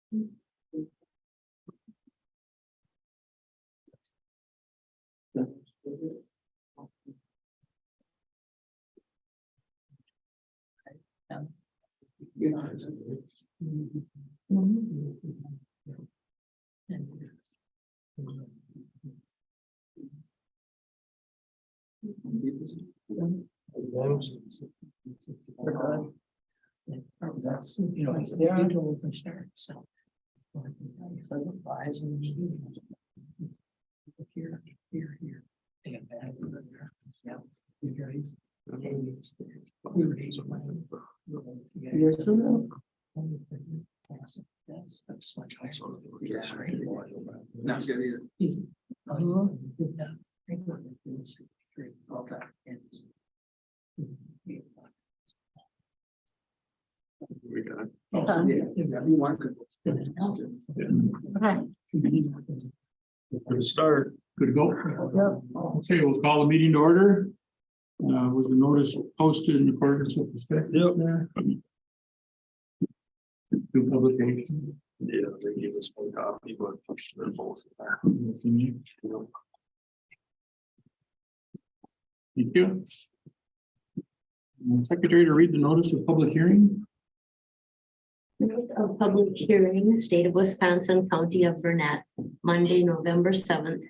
That's, you know, it's a open start, so. Doesn't rise when you. Here, here, here. They got bad. Yeah. You guys. That's much higher. Not good either. Easy. Okay. We got it. Yeah, you want to. Good start. Good to go. Okay, we'll call the meeting to order. Was the notice posted in accordance with the spec? Yep. Do publication. Yeah, they gave us one copy, but they're both. Thank you. Secretary to read the notice of public hearing. Of public hearing, State of Wisconsin, County of Burnett, Monday, November 7th,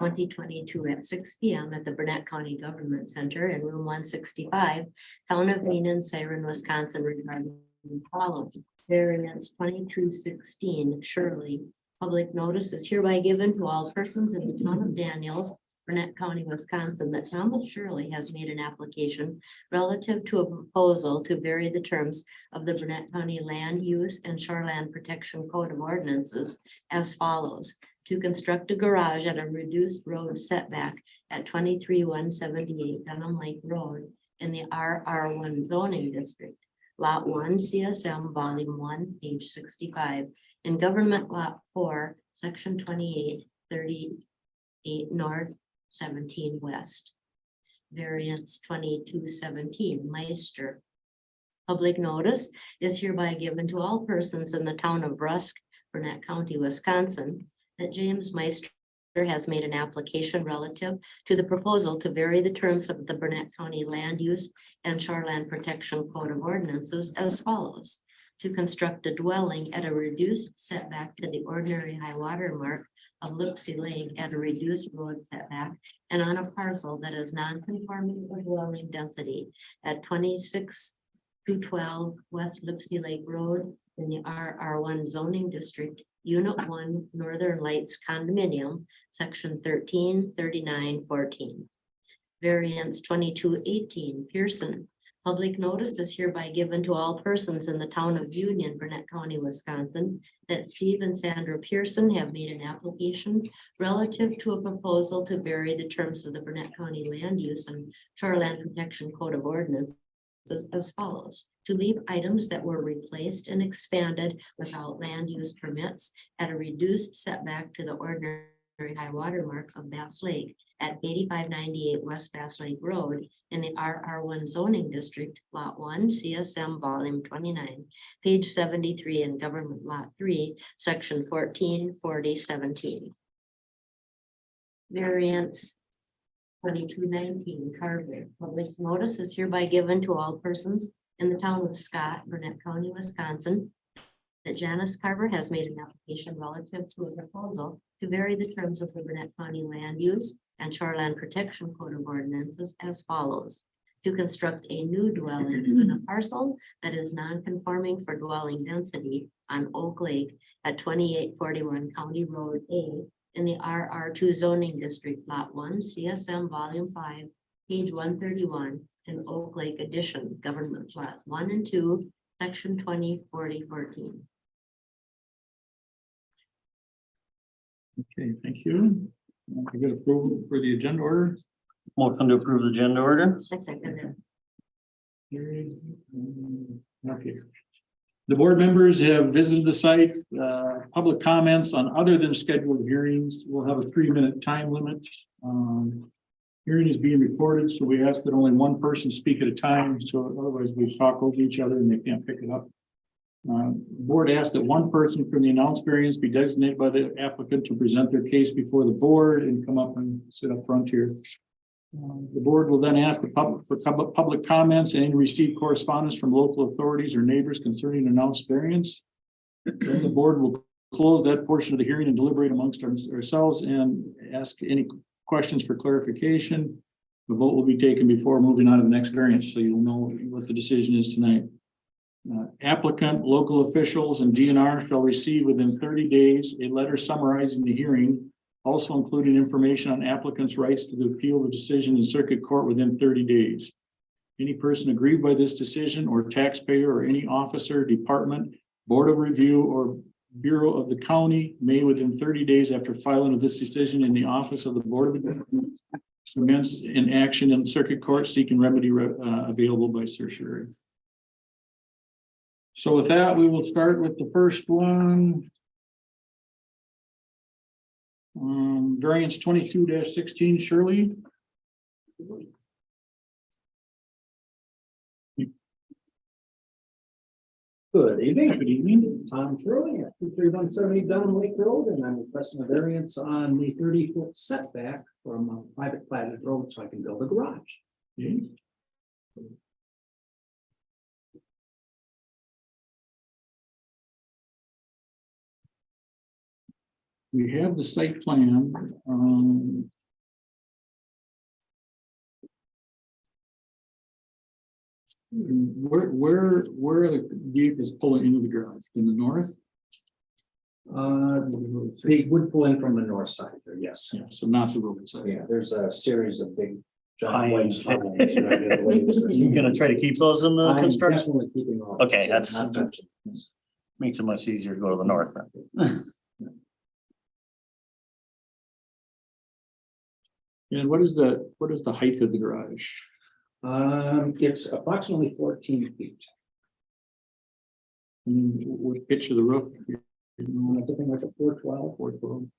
2022 at 6 p.m. at the Burnett County Government Center in room 165, Town of Neenah, Siren, Wisconsin, regarding the following. Variance 2216 Shirley. Public notice is hereby given to all persons in the town of Daniels, Burnett County, Wisconsin, that Thomas Shirley has made an application relative to a proposal to vary the terms of the Burnett County Land Use and Shoreland Protection Code of Ordinances as follows: to construct a garage at a reduced road setback at 23-178 Dunham Lake Road in the RR1 zoning district, Lot 1, CSM, Volume 1, page 65, in Government Lot 4, Section 28, 38 North, 17 West. Variance 2217 Meister. Public notice is hereby given to all persons in the town of Rusk, Burnett County, Wisconsin, that James Meister has made an application relative to the proposal to vary the terms of the Burnett County Land Use and Shoreland Protection Code of Ordinances as follows: to construct a dwelling at a reduced setback to the ordinary high water mark of Lipsey Lake at a reduced road setback and on a parcel that is non-conforming with dwelling density at 26-12 West Lipsey Lake Road in the RR1 zoning district, Unit 1, Northern Lights Condominium, Section 133914. Variance 2218 Pearson. Public notice is hereby given to all persons in the town of Union, Burnett County, Wisconsin, that Steve and Sandra Pearson have made an application relative to a proposal to vary the terms of the Burnett County Land Use and Shoreland Protection Code of Ordinances as follows: to leave items that were replaced and expanded without land use permits at a reduced setback to the ordinary high water mark of Bass Lake at 8598 West Bass Lake Road in the RR1 zoning district, Lot 1, CSM, Volume 29, page 73, in Government Lot 3, Section 144017. Variance 2219 Carver. Public notice is hereby given to all persons in the town of Scott, Burnett County, Wisconsin, that Janice Carver has made an application relative to a proposal to vary the terms of the Burnett County Land Use and Shoreland Protection Code of Ordinances as follows: to construct a new dwelling on a parcel that is non-conforming for dwelling density on Oak Lake at 2841 County Road A in the RR2 zoning district, Lot 1, CSM, Volume 5, page 131, in Oak Lake Addition, Government Lot 1 and 2, Section 204014. Okay, thank you. I get approval for the agenda order. Motion to approve the agenda order. I second it. Okay. The board members have visited the site. Public comments on other than scheduled hearings will have a 3-minute time limit. Hearing is being recorded, so we ask that only one person speak at a time, so otherwise we talk over each other and they can't pick it up. Board asked that one person from the announced variance be designated by the applicant to present their case before the board and come up and sit up front here. The board will then ask the public for public comments and receive correspondence from local authorities or neighbors concerning announced variance. Then the board will close that portion of the hearing and deliberate amongst ourselves and ask any questions for clarification. The vote will be taken before moving on to the next variance, so you'll know what the decision is tonight. Applicant, local officials, and DNR shall receive within 30 days a letter summarizing the hearing, also including information on applicants' rights to appeal the decision in circuit court within 30 days. Any person aggrieved by this decision, or taxpayer, or any officer, department, board of review, or bureau of the county may, within 30 days after filing of this decision in the office of the Board of Adjustment, commence an action in circuit court seeking remedy available by certiorari. So with that, we will start with the first one. Variance 22-16, Shirley. Good evening. Good evening. Tom Shirley at 23170 Dunham Lake Road, and I'm requesting a variance on the 30-foot setback from a private platted road so I can build a garage. Okay. We have the site plan. Where are the vehicles pulling into the garage? In the north? They would pull in from the north side there, yes. Yeah, so not the road side. Yeah, there's a series of big. Pines. pines. You gonna try to keep those in the I'm construction? definitely keeping all. Okay, that's- Not touching. Makes it much easier to go to the north. Then. And what is the height of the garage? It's approximately 14 feet. And what pitch of the roof? Something like a 412. 412.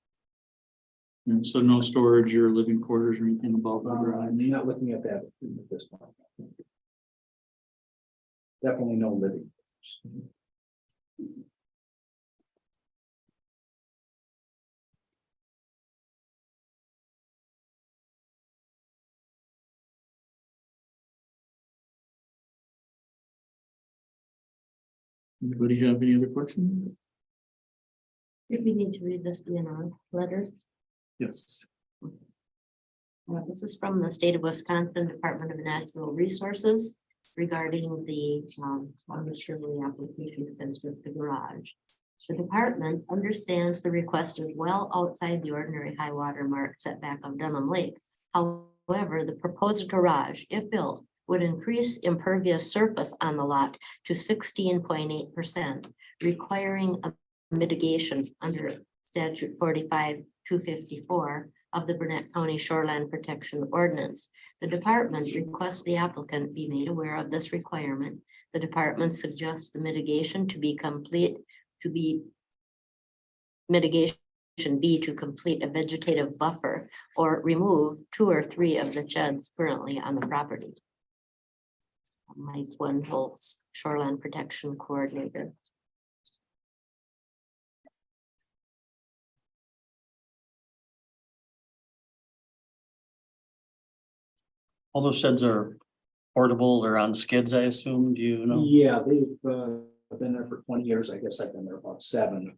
And so no storage or living quarters or anything above the garage? I'm not looking at that at this point. Definitely no living. Anybody have any other questions? If we need to read this DNR letter. Yes. This is from the state of Wisconsin Department of Natural Resources regarding the Shirley application to construct the garage. The department understands the request is well outside the ordinary high water mark setback of Dunham Lake. However, the proposed garage, if built, would increase impervious surface on the lot to 16.8%, requiring a mitigation under statute 45-254 of the Burnett County Shoreline Protection Ordinance. The department requests the applicant be made aware of this requirement. The department suggests the mitigation to complete a vegetative buffer or remove 2 or 3 of the sheds currently on the property. Mike Wendholz, Shoreline Protection Coordinator. All those sheds are portable or on skids, I assume. Do you know? Yeah, they've been there for 20 years. I guess I've been there about 7.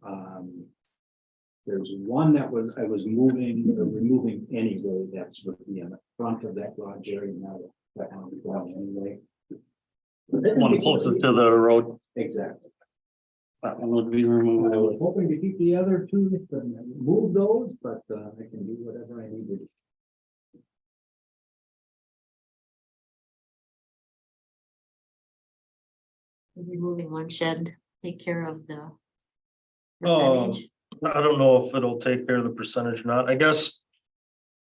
There's one that I was removing anyway. That's would be in the front of that garage area now. That one would go out anyway. One closer to the road. Exactly. That one would be I removed. was hoping to keep the other 2 and move those, but I can do whatever I need to do. Removing one shed, take care of the Um, percentage. I don't know if it'll take care of the percentage or not. I guess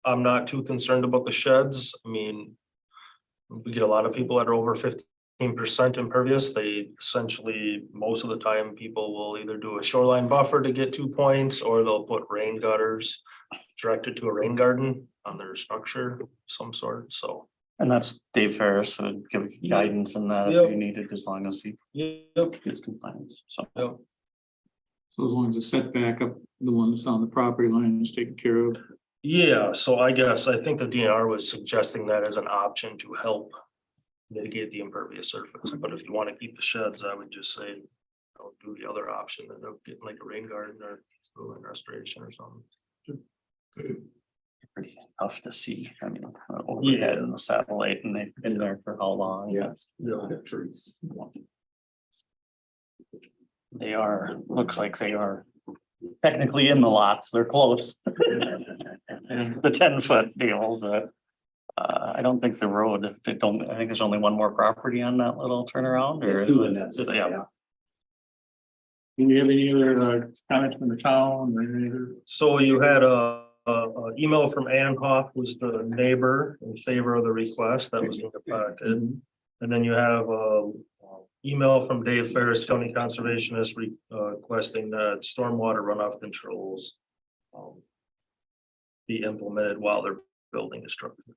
I'm not too concerned about the sheds. I mean, we get a lot of people that are over 15% impervious. They essentially, most of the time, people will either do a shoreline buffer to get 2 points, or they'll put rain gutters directed to a rain garden on their structure of some sort. So And that's Dave Ferris would give guidance on that if Yep. you needed, as long as he Yep, gets compliance, so. yep. So as long as the setback up, the one that's on the property line is taken care of. Yeah, so I guess I think the DNR was suggesting that as an option to help mitigate the impervious surface, but if you want to keep the sheds, I would just say don't do the other option, and they'll get like a rain garden or ruin restoration or something. Pretty tough to see, I mean, overhead in the satellite, and they've been there for how long? Yeah. Trees. They are, looks like they are technically in the lots, they're close. The 10-foot deal, but I don't think the road, I think there's only one more property on that little turnaround, or Two, and that's it, yeah. yeah. Do you have any other comments from the town or any other? So you had a email from Ann Hoff, who's the neighbor in favor of the request that was in the packet. And then you have a email from Dave Ferris, County Conservationist, requesting that stormwater runoff controls be implemented while they're building a structure.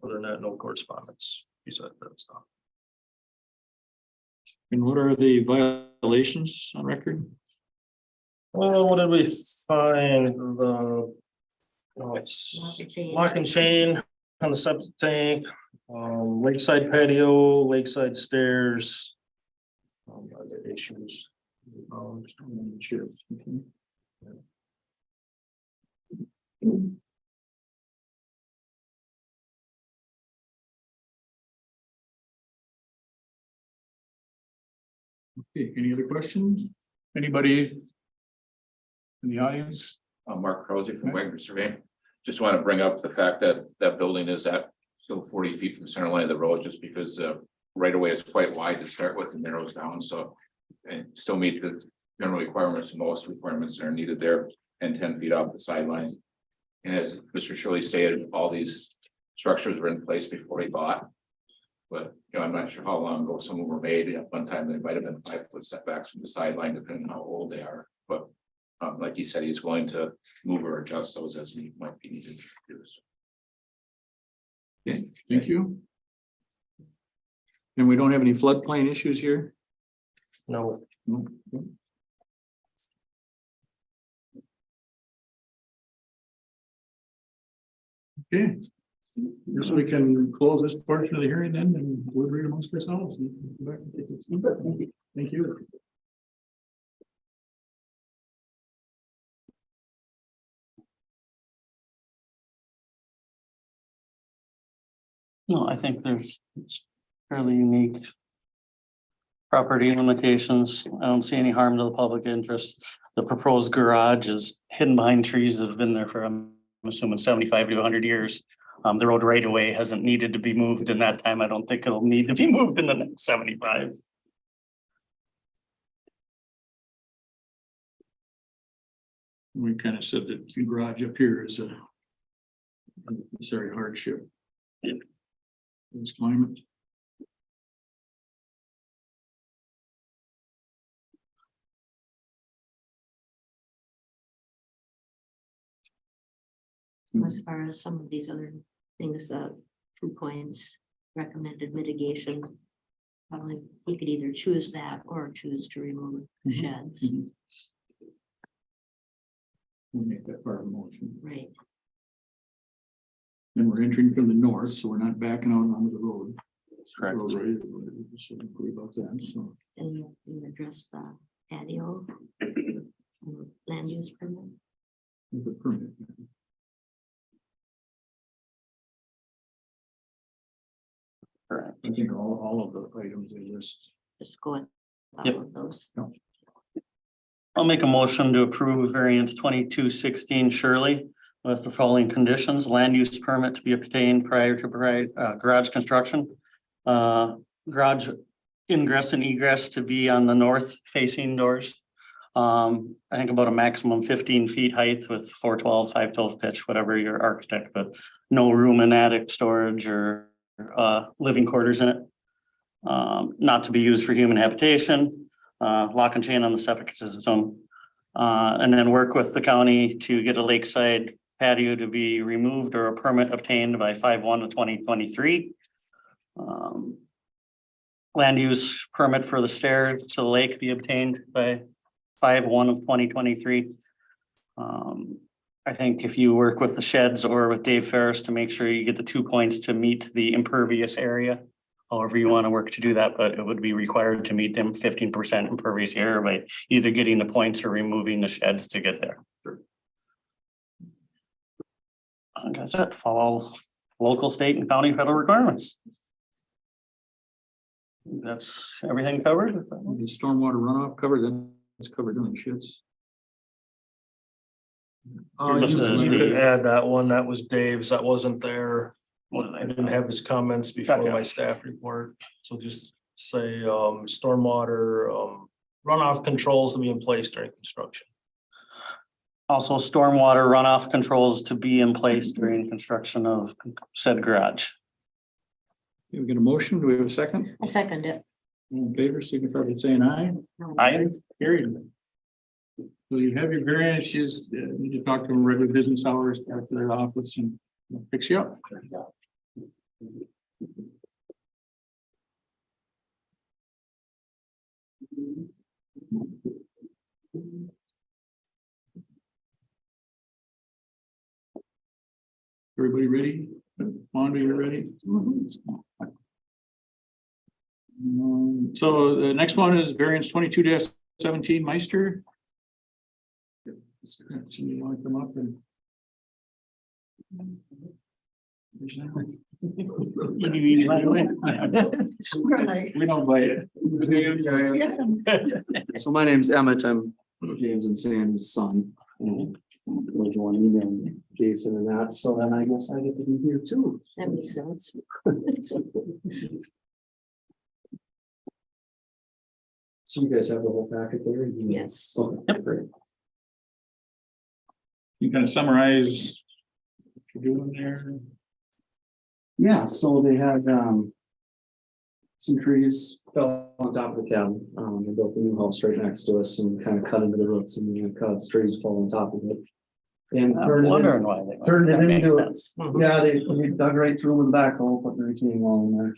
Other than that, no correspondence besides that stuff. And what are the violations on record? Well, what did we find? The lock and chain on the septic tank, lakeside patio, lakeside stairs. Other issues. Sure. Okay, any other questions? Anybody in the audience? Mark Crosley from Wagner Surveying. Just want to bring up the fact that that building is at still 40 feet from the center line of the road, just because right away is quite wide to start with and narrows down. So and still meet the general requirements, most requirements that are needed there, and 10 feet off the sidelines. And as Mr. Shirley stated, all these structures were in place before he bought. But I'm not sure how long ago some of them were made. At one time, they might have been 5-foot setbacks from the sideline, depending on how old they are. But like he said, he's willing to move or adjust those as he might be needed to do. Okay, thank you. And we don't have any floodplain issues here? No. No. Okay. Guess we can close this portion of the hearing then, and we'll read amongst ourselves. And come back and take this feedback. Thank you. No, I think it's fairly unique. Property limitations, I don't see any harm to the public interest. The proposed garage is hidden behind trees that have been there for, I'm assuming 75 to 100 years. The road right away hasn't needed to be moved in that time. I don't think it'll need to be moved in the next 75. We kind of said that the garage up here is a necessary hardship. Yeah. This climate. As far as some of these other things, 2 points, recommended mitigation. Probably he could either choose that or choose to remove sheds, We'll make that part of the motion. right? And we're entering from the north, so we're not backing out onto the road. Correct. Road right, so don't worry about that, so. And you address the patio. Land use permit. The permit. Correct. I think all of the items are just. Just go with all Yep. of those. I'll make a motion to approve variance 2216 Shirley with the following conditions: land use permit to be obtained prior to garage construction. Garage ingress and egress to be on the north facing doors. I think about a maximum 15 feet height with 412, 512 pitch, whatever your architect, but no room in attic storage or living quarters in it. Not to be used for human habitation, lock and chain on the septic system. And then work with the county to get a lakeside patio to be removed or a permit obtained by 5/1/2023. Land use permit for the stairs to the lake be obtained by 5/1/2023. I think if you work with the sheds or with Dave Ferris to make sure you get the 2 points to meet the impervious area. However you want to work to do that, but it would be required to meet them 15% impervious area by either getting the points or removing the sheds to get there. That's it, follow local, state and county federal requirements. That's everything covered. The stormwater runoff covered, then it's covered in the shits. You could add that one, that was Dave's, that wasn't there. I didn't have his comments before Gotcha. my staff report, so just say, stormwater, runoff controls to be in place during construction. Also, stormwater runoff controls to be in place during construction of said garage. We get a motion, do we have a second? I second it. All in favor, signify by saying aye. Aye. Carried. So you have your variances, need to talk to them regular business hours after their office and they'll fix you up. Everybody ready? Wanda, you ready? So the next one is variance 22-17 Meister. You want to come up and? We don't bite it. So my name's Emmett, I'm James and Sam's son. And we're going to email Jason and that, so then I guess I get to be here too. That makes sense. So you guys have the whole packet there? Yes. Okay, great. You kind of summarize what you're doing there. Yeah, so they had some trees fell on top of the cabin. They built a new house right next to us and kind of cut into the roots and cut trees fall on top of it. And I'm turned it wondering why they. turned it that makes into- sense. Yeah, they dug right through with the backhoe, put the retaining wall in there.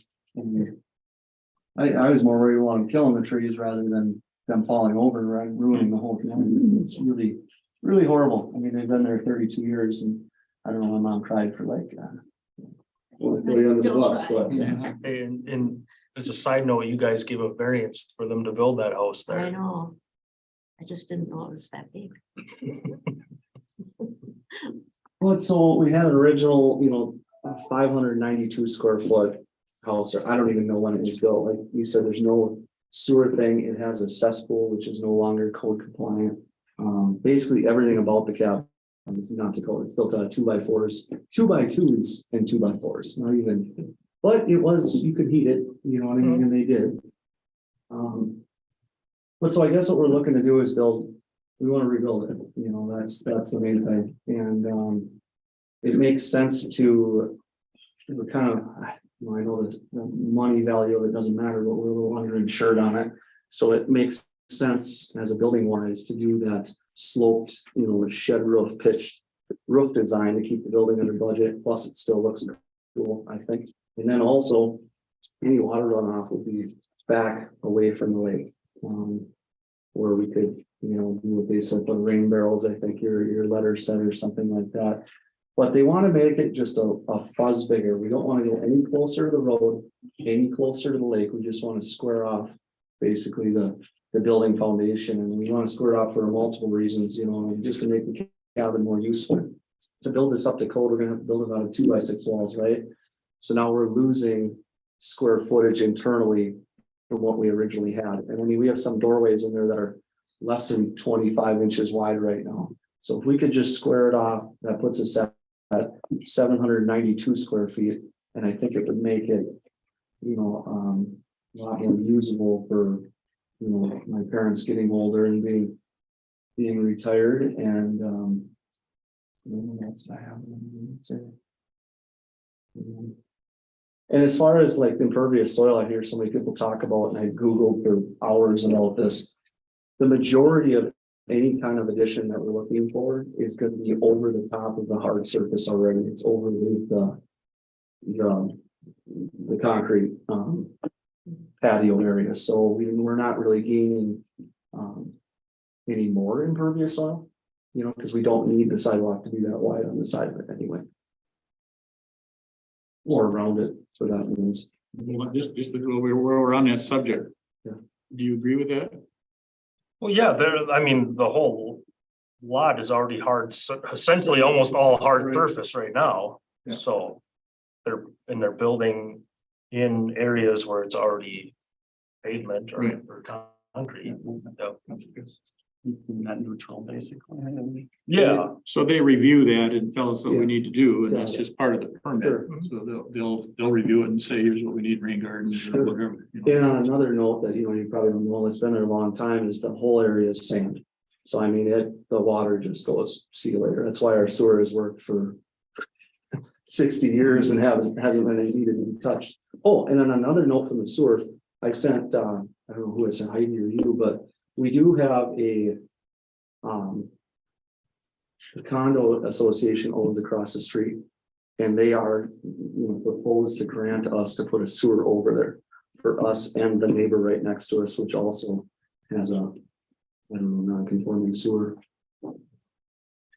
And I was more worried about them killing the trees rather than them falling over, right, ruining the whole thing. It's really, really horrible. I mean, they've been there 32 years and I don't know, my mom cried for like, well, throw you under the bus, but. And as a side note, you guys gave a variance for them to build that house I there. know. I just didn't know it was that big. Well, so we had an original, 592 square foot house, or I don't even know when it was built. Like you said, there's no sewer thing. It has a cesspool, which is no longer code compliant. Basically everything about the cabin is not to code. It's built out of 2x4s, 2x2s and 2x4s, not even, but it was, you could heat it, you know what I mean, and they did. But so I guess what we're looking to do is we want to rebuild it, that's the main thing, and it makes sense to, we're kind of, I know the money value of it doesn't matter, but we're a little underinsured on it, so it makes sense as a building wise to do that sloped, shed roof pitched roof design to keep the building under budget, plus it still looks cool, I think, and then also any water runoff would be back away from the lake. Where we could, do what they said, put rain barrels, I think your letter said, or something like that. But they want to make it just a fuzz bigger. We don't want to go any closer to the road, any closer to the lake. We just want to square off basically the building foundation. And we want to square off for multiple reasons, just to make the cabin more useful. To build this up to code, we're gonna have to build it out of 2x6 walls, right? So now we're losing square footage internally from what we originally had. And I mean, we have some doorways in there that are less than 25 inches wide right now. So if we could just square it off, that puts us at 792 square feet. And I think it would make it, a lot more usable for, my parents getting older and being retired and, what else I have? And as far as like impervious soil, I hear so many people talk about, and I Googled for hours about this. The majority of any kind of addition that we're looking for is gonna be over the top of the hard surface already. It's over the concrete, patio area. So we're not really gaining, any more impervious soil, you know, because we don't need the sidewalk to be that wide on the side of it anyway. Or around it, for that means. Just where we're on that subject. Yeah. Do you agree with that? Well, yeah, I mean, the whole lot is already hard, essentially almost all hard Right. surface right now. Yeah. So they're building in areas where it's already pavement Right. or concrete. Yep. Not neutral, basically. Yeah, So they review that and tell us what Yeah. we need to do, and Yeah. that's just part of the permit. Sure. So they'll review it and say, here's what we need, rain gardens or Sure. whatever. You know. And on another note that, you know, you probably don't know, it's been there a long time, is the whole area is sand. So I mean, the water just goes, see you later. That's why our sewer has worked for 60 years and hasn't been needed to be touched. Oh, and on another note from the sewer, I sent, I don't know who I sent, Heidi or you, but we do have the condo association owns across the street. And they are, you know, proposed to grant us to put a sewer over there for us and the neighbor right next to us, which also has a, I don't know, non-conforming sewer,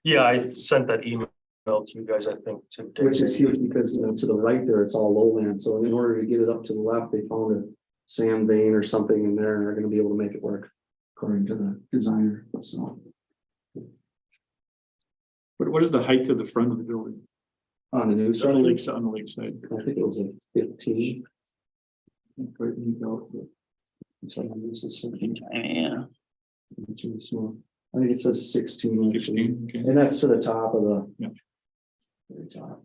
yeah, I sent that email to you guys, I think, today. which is huge because, you know, to the right there, it's all lowland. So in order to get it up to the left, they found a sand vein or something in there and they're gonna be able to make it work according to the designer, so. But what is the height of the front of the building? On the new On the structure, lakeside, on the lakeside. I think it was a 15. Right, you go. So this is 17. Yeah. It's really small. I think it says 16. actually. 16, okay. And that's to the top of the. Yeah. Very top.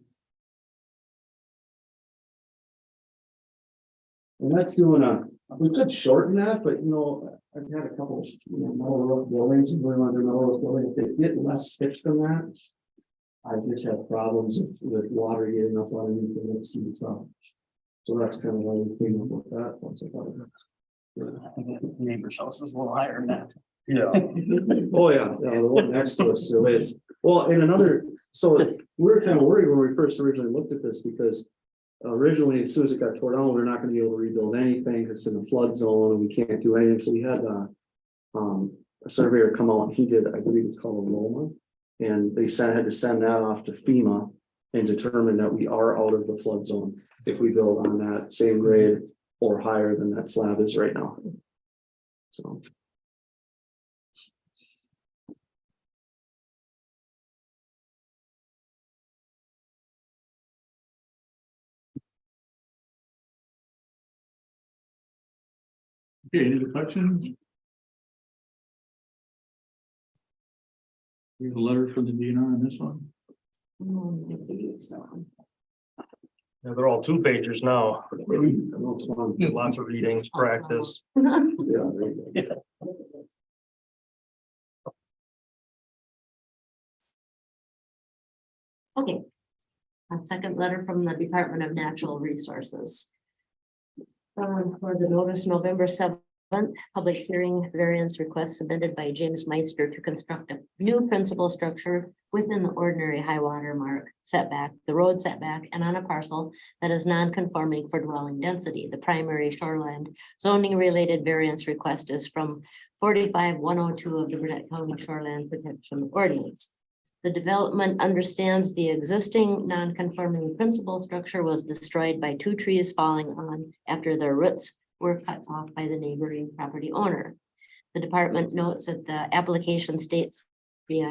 And that's doing we could shorten that, but you know, I've had a couple, you know, metal roof buildings and going under metal roof building, if they get less pitch than that. I just have problems with water getting up on the lips and stuff. So that's kind of why we came up with that once I thought of it. I think the neighbor's house is a little higher than that. Yeah, Oh, yeah, the one next to us, so it's, well, and another, so we were kind of worried when we first originally looked at this, because originally, as soon as it got torn down, we're not gonna be able to rebuild anything, it's in a flood zone, and we can't do anything, so we had a surveyor come out, and he did, I believe it's called a Loma, and they had to send that off to FEMA and determine that we are out of the flood zone if we build on that same grade or higher than that slab is right now. So. Okay, any other questions? We have a letter from the DNR on this one. yeah, they're all 2 pagers now. Yeah, Lots of readings, practice. there you go. Okay. A second letter from the Department of Natural Resources. For the notice November 7th, public hearing variance request submitted by James Meister to construct a new principal structure within the ordinary high water mark setback, the road setback, and on a parcel that is non-conforming for dwelling density. The primary shoreline zoning related variance request is from 45-102 of the Burnett County Shoreline Protection Ordinance. The development understands the existing non-conforming principal structure was destroyed by 2 trees falling on after their roots were cut off by the neighboring property owner. The department notes that the application states the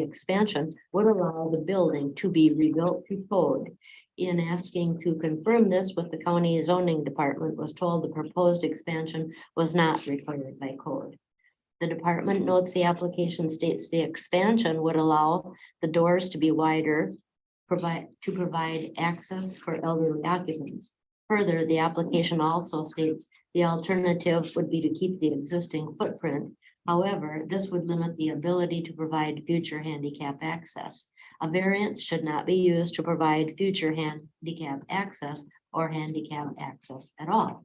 expansion would allow the building to be rebuilt to code. In asking to confirm this with the county zoning department, was told the proposed expansion was not required by code. The department notes the application states the expansion would allow the doors to be wider, to provide access for elderly occupants. Further, the application also states the alternative would be to keep the existing footprint. However, this would limit the ability to provide future handicap access. A variance should not be used to provide future handicap access or handicap access at all.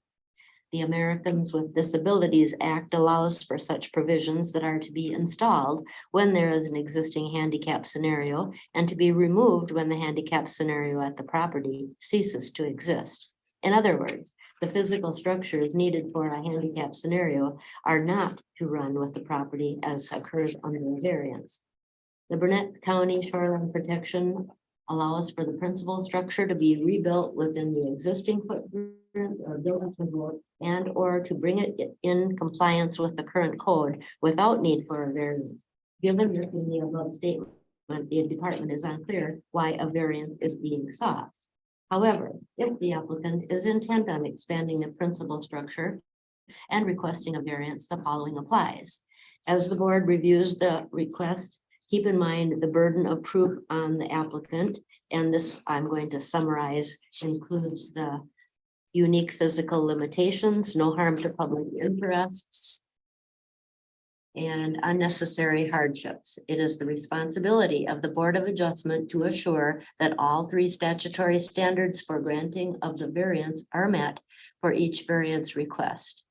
The Americans with Disabilities Act allows for such provisions that are to be installed when there is an existing handicap scenario and to be removed when the handicap scenario at the property ceases to exist. In other words, the physical structures needed for a handicap scenario are not to run with the property as occurs under the variance. The Burnett County Shoreline Protection allows for the principal structure to be rebuilt within the existing footprint or building code and or to bring it in compliance with the current code without need for a variance. Given this in the above statement, the department is unclear why a variance is being sought. However, if the applicant is intent on expanding the principal structure and requesting a variance, the following applies. As the board reviews the request, keep in mind the burden of proof on the applicant, and this I'm going to summarize includes the unique physical limitations, no harm to public interests, and unnecessary hardships. It is the responsibility of the Board of Adjustment to assure that all three statutory standards for granting of the variance are met for each variance request.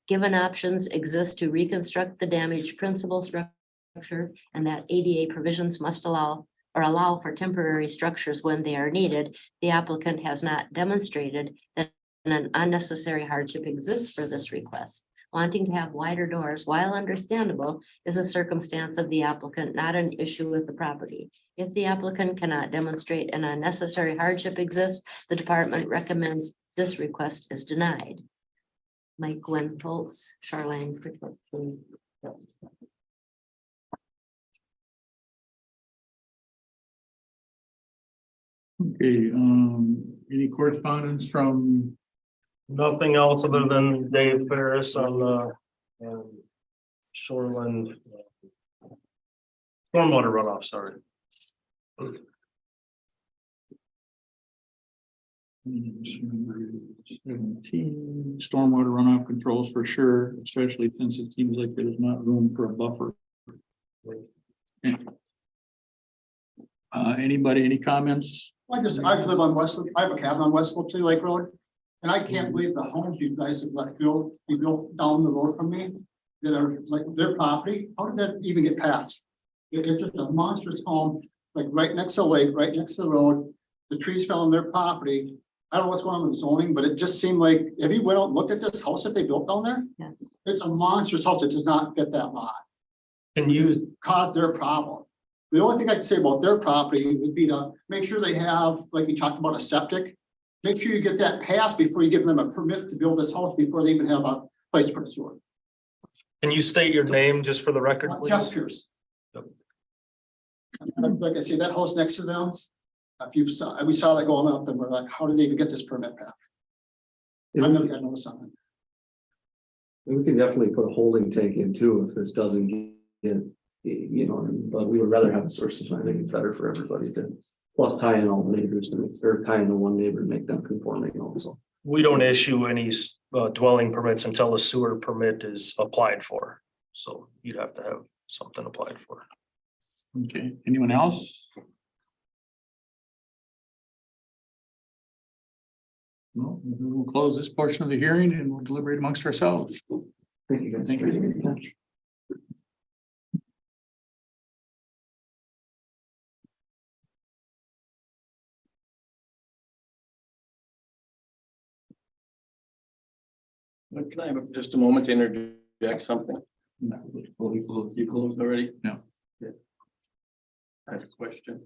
Given options exist to reconstruct the damaged principal structure and that ADA provisions must allow for temporary structures when they are needed, the applicant has not demonstrated that an unnecessary hardship exists for this request. Wanting to have wider doors, while understandable, is a circumstance of the applicant, not an issue with the property. If the applicant cannot demonstrate an unnecessary hardship exists, the department recommends this request is denied. Mike Wentholtz, Shoreline Protection. Okay, any correspondence from, Nothing else other than Dave Ferris on the Shoreland. Stormwater runoff, sorry. 17, stormwater runoff controls for sure, especially since it seems like there's not room for a buffer. Anybody, any comments? I live on West, I have a cabin on West Lipsey Lake Road. And I can't believe the homes you guys have let built, be built down the road from me. That are like their property. How did that even get passed? It's just a monstrous home, like right next to the lake, right next to the road. The trees fell on their property. I don't know what's going on with zoning, but it just seemed like, have you went out and looked at this house that they built down there? Yes. It's a monstrous house. It does not fit that lot. Can you, Caused their problem. The only thing I can say about their property would be to make sure they have, like we talked about, a septic. Make sure you get that passed before you give them a permit to build this house before they even have a place to put a sewer. can you state your name just for the record, Jeff please? Pierce. Yep. Like I say, that house next to them, if you saw, we saw that going up and we're like, how did they even get this permit passed? I've never got notice on it. We can definitely put a holding tank in too if this doesn't get, you know, but we would rather have a source of time. I think it's better for everybody to. Plus tie in all the neighbors or tie in the one neighbor to make them conforming also. We don't issue any dwelling permits until the sewer permit is applied for. So you'd have to have something applied for. Okay, anyone else? No, we'll close this portion of the hearing and we'll deliberate amongst ourselves. Thank you guys. Thank you. Can I have just a moment to interject something? You closed already? No. I have a question.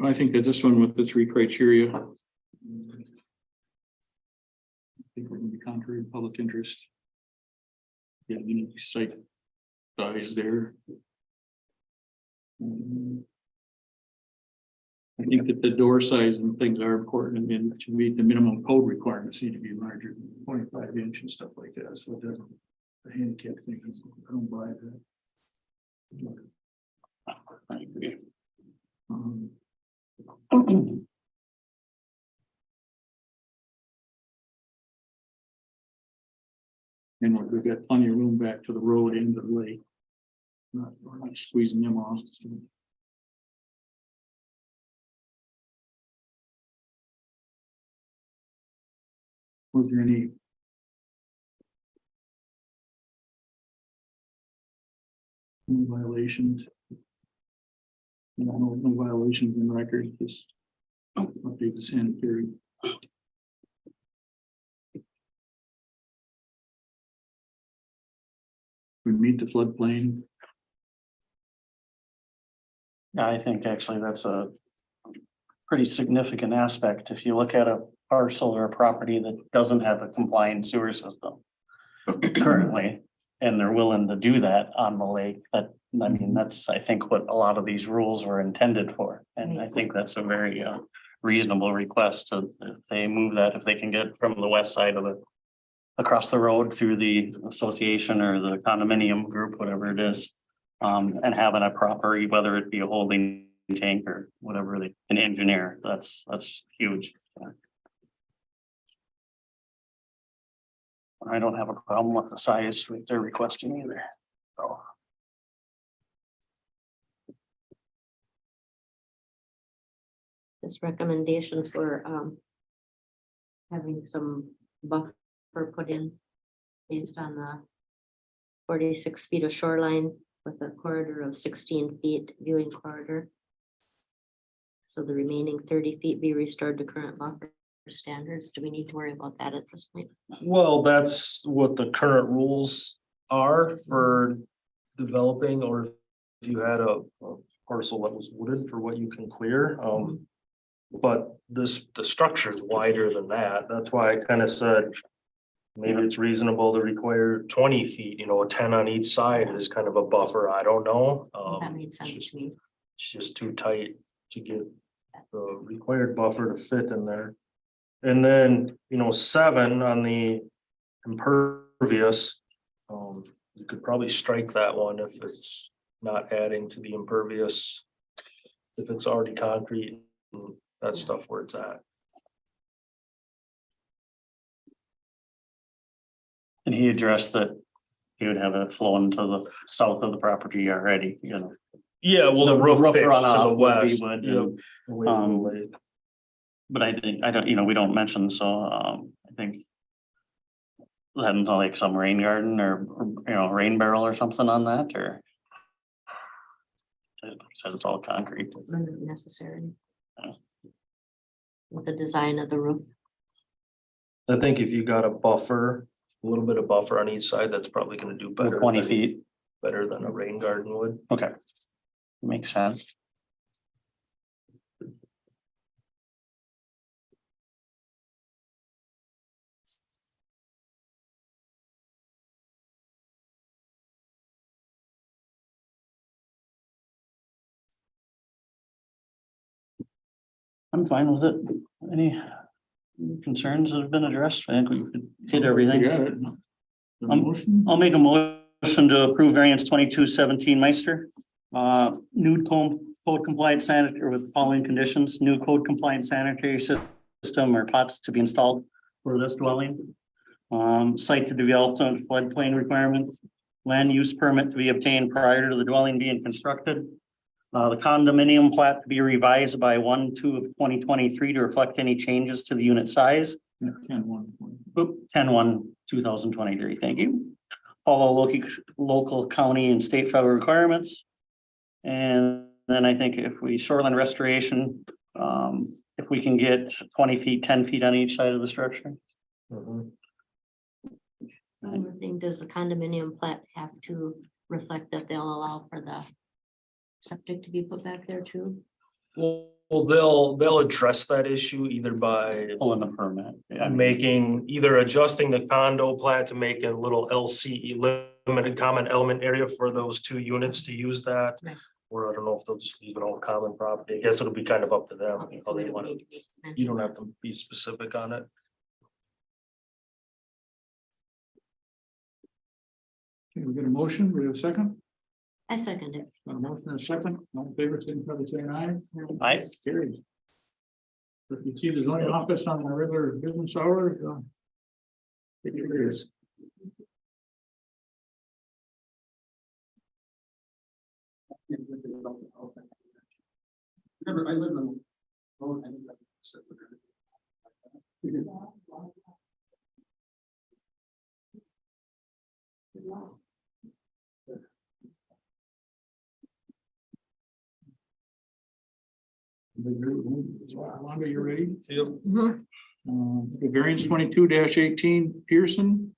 I think that this one with the 3 criteria. I think we're going to be contrary to public interest. Yeah, you need to cite size there. I think that the door size and things are important and to meet the minimum code requirements need to be larger than 25 inch and stuff like that. So it doesn't, the handicap thing is, I don't buy that. I agree. Um, And we've got plenty of room back to the road and the lake. Not really squeezing them off. Was there any? No violations? No violations in record, just update the sanitary. We meet the floodplain. Yeah, I think actually that's a pretty significant aspect. If you look at a parcel or a property that doesn't have a compliant sewer system currently, and they're willing to do that on the lake, that, I mean, that's, I think, what a lot of these rules were intended for. And I think that's a very reasonable request to, if they move that, if they can get from the west side of the across the road through the association or the condominium group, whatever it is, and having a proper, whether it be a holding tank or whatever, an engineer, that's huge. I don't have a problem with the size that they're requesting either. So. This recommendation for having some buffer put in based on the 46 feet of shoreline with a corridor of 16 feet viewing corridor. So the remaining 30 feet be restored to current buffer standards. Do we need to worry about that at this point? Well, that's what the current rules are for developing, or if you had a parcel that was wooded for what you can clear. But the structure is wider than that. That's why I kind of said maybe it's reasonable to require 20 feet, you know, a 10 on each side is kind of a buffer. I don't know. That made sense to me. It's just too tight to get the required buffer to fit in there. And then, you know, 7 on the impervious, you could probably strike that one if it's not adding to the impervious. If it's already concrete, that stuff where it's at. And he addressed that he would have it flowing to the south of the property already, you know. Yeah, well, the The roof roof pitch to runoff the would be west. wood, Yep, and, away from the lake. But I think, I don't, you know, we don't mention, so I think. Having like some rain garden or, you know, rain barrel or something on that, or. Like I said, it's all concrete. Not necessary. Yeah. With the design of the roof. I think if you got a buffer, a little bit of buffer on each side, that's probably gonna do better. 20 than- feet, Better than a rain garden would. okay. Makes sense. I'm fine with it. Any concerns that have been addressed? I think we could hit everything. You got it. The motion? I'll make a motion to approve variance 2217 Meister. Nude code compliant sanitary with the following conditions, new code compliant sanitary system or pots to be installed for this dwelling. Site to develop on floodplain requirements, land use permit to be obtained prior to the dwelling being constructed. The condominium plat to be revised by 1/2 of 2023 to reflect any changes to the unit size. 10/1/2023, thank you. Follow local county and state federal requirements. And then I think if we shoreline restoration, if we can get 20 feet, 10 feet on each side of the structure. One more thing, does the condominium plat have to reflect that they'll allow for the septic to be put back there too? Well, they'll address that issue either by Pulling the permit. Yeah, making, either adjusting the condo plat to make a little LCE limited common element area for those 2 units to use that. Right. Or I don't know if they'll just leave it on common property. I guess it'll be kind of up to them. Okay, How so we they don't want need it. to be You mentioned. don't have to be specific on it. Okay, we got a motion, we have a second, I second it. got a motion and a second, all in favor, signify by saying aye. Aye. Carried. If you see the zoning office on the regular business hours, it is. Remember, I live in. Wanda, you ready? Yep. The variance 22-18 Pearson.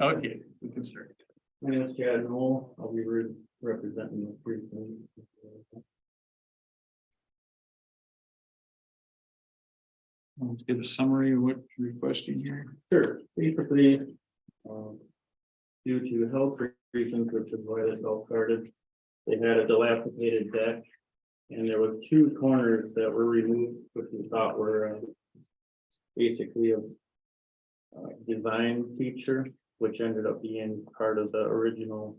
Okay, we can start. My name is Chad Knoll. I'll be representing the Pearson. Let's get a summary of what you're requesting here. Sure, basically, due to health reasons, which is why this all started, they had a dilapidated deck. And there was two corners that were removed, which we thought were basically a design feature, which ended up being part of the original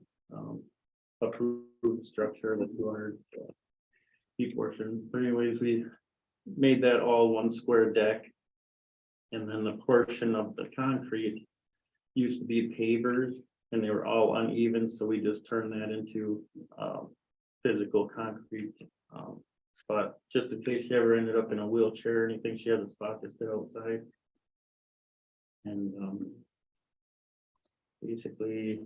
approved structure, the 200 feet portion. But anyways, we made that all one square deck. And then the portion of the concrete used to be pavers and they were all uneven, so we just turned that into physical concrete spot, just in case she ever ended up in a wheelchair or anything, she had a spot to sit outside. And basically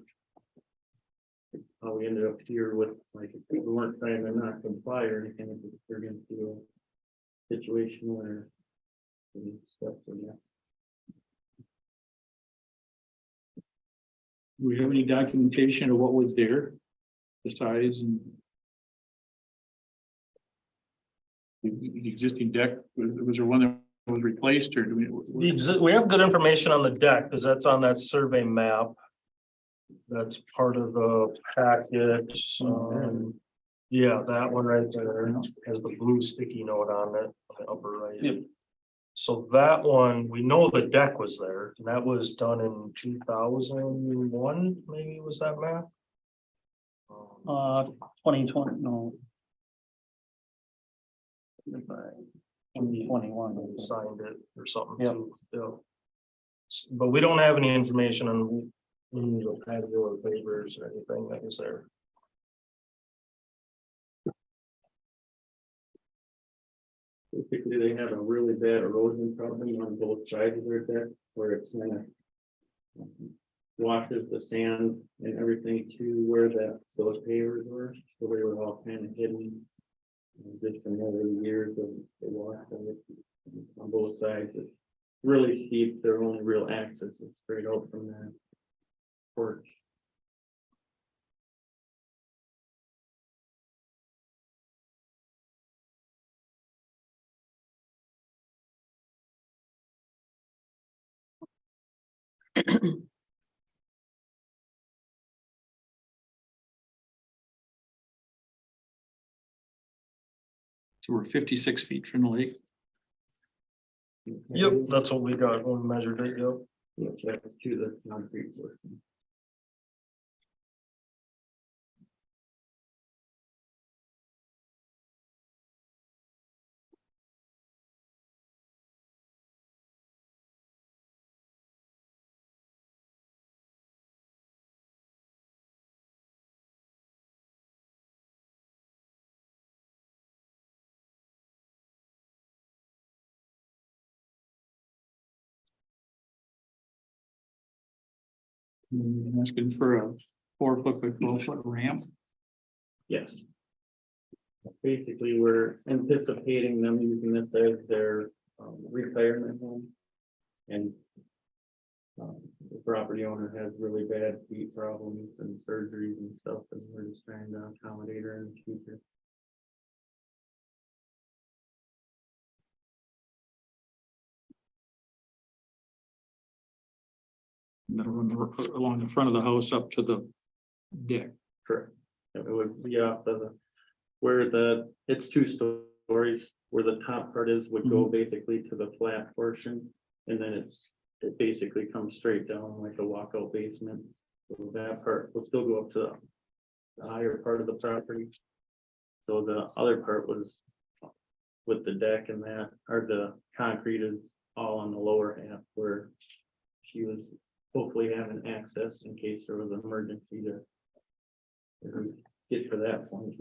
how we ended up here with, like, we weren't trying to not comply or anything, it just turned into a situation where we stepped in that. Do we have any documentation of what was there? The size and the existing deck, was there one that was replaced or do we? We have good information on the deck, because that's on that survey map. That's part of the package. Yeah, that one right there has the blue sticky note on it, on the upper right. Yep. So that one, we know the deck was there, and that was done in 2001, maybe was that map? 2020, no. 2021. Signed it or something. Yep. too, yeah. But we don't have any information on the patio or papers or anything that was there. Basically, they have a really bad erosion problem on both sides of their deck, where it's kind of washes the sand and everything to where those pavers were, so they were all kind of hidden. Just from over the years of the wash on both sides, it's really steep. Their only real access is straight out from that porch. So we're 56 feet from the lake. Yep, that's what we got when we measured it, yep. Yeah, that's to the concrete system. Asking for a 4 foot by 12 foot ramp. Yes. basically, we're anticipating them using this as their retirement home. And the property owner has really bad feet problems and surgeries and stuff, and we're just trying to accommodate her in the future. That'll run along the front of the house up to the deck. Correct. It would be off of it's 2 stories, where the top part is would go basically to the flat portion. And then it basically comes straight down like a walkout basement. So that part will still go up to the higher part of the property. So the other part was with the deck and that, or the concrete is all on the lower half where she was hopefully having access in case there was an emergency to get to that point.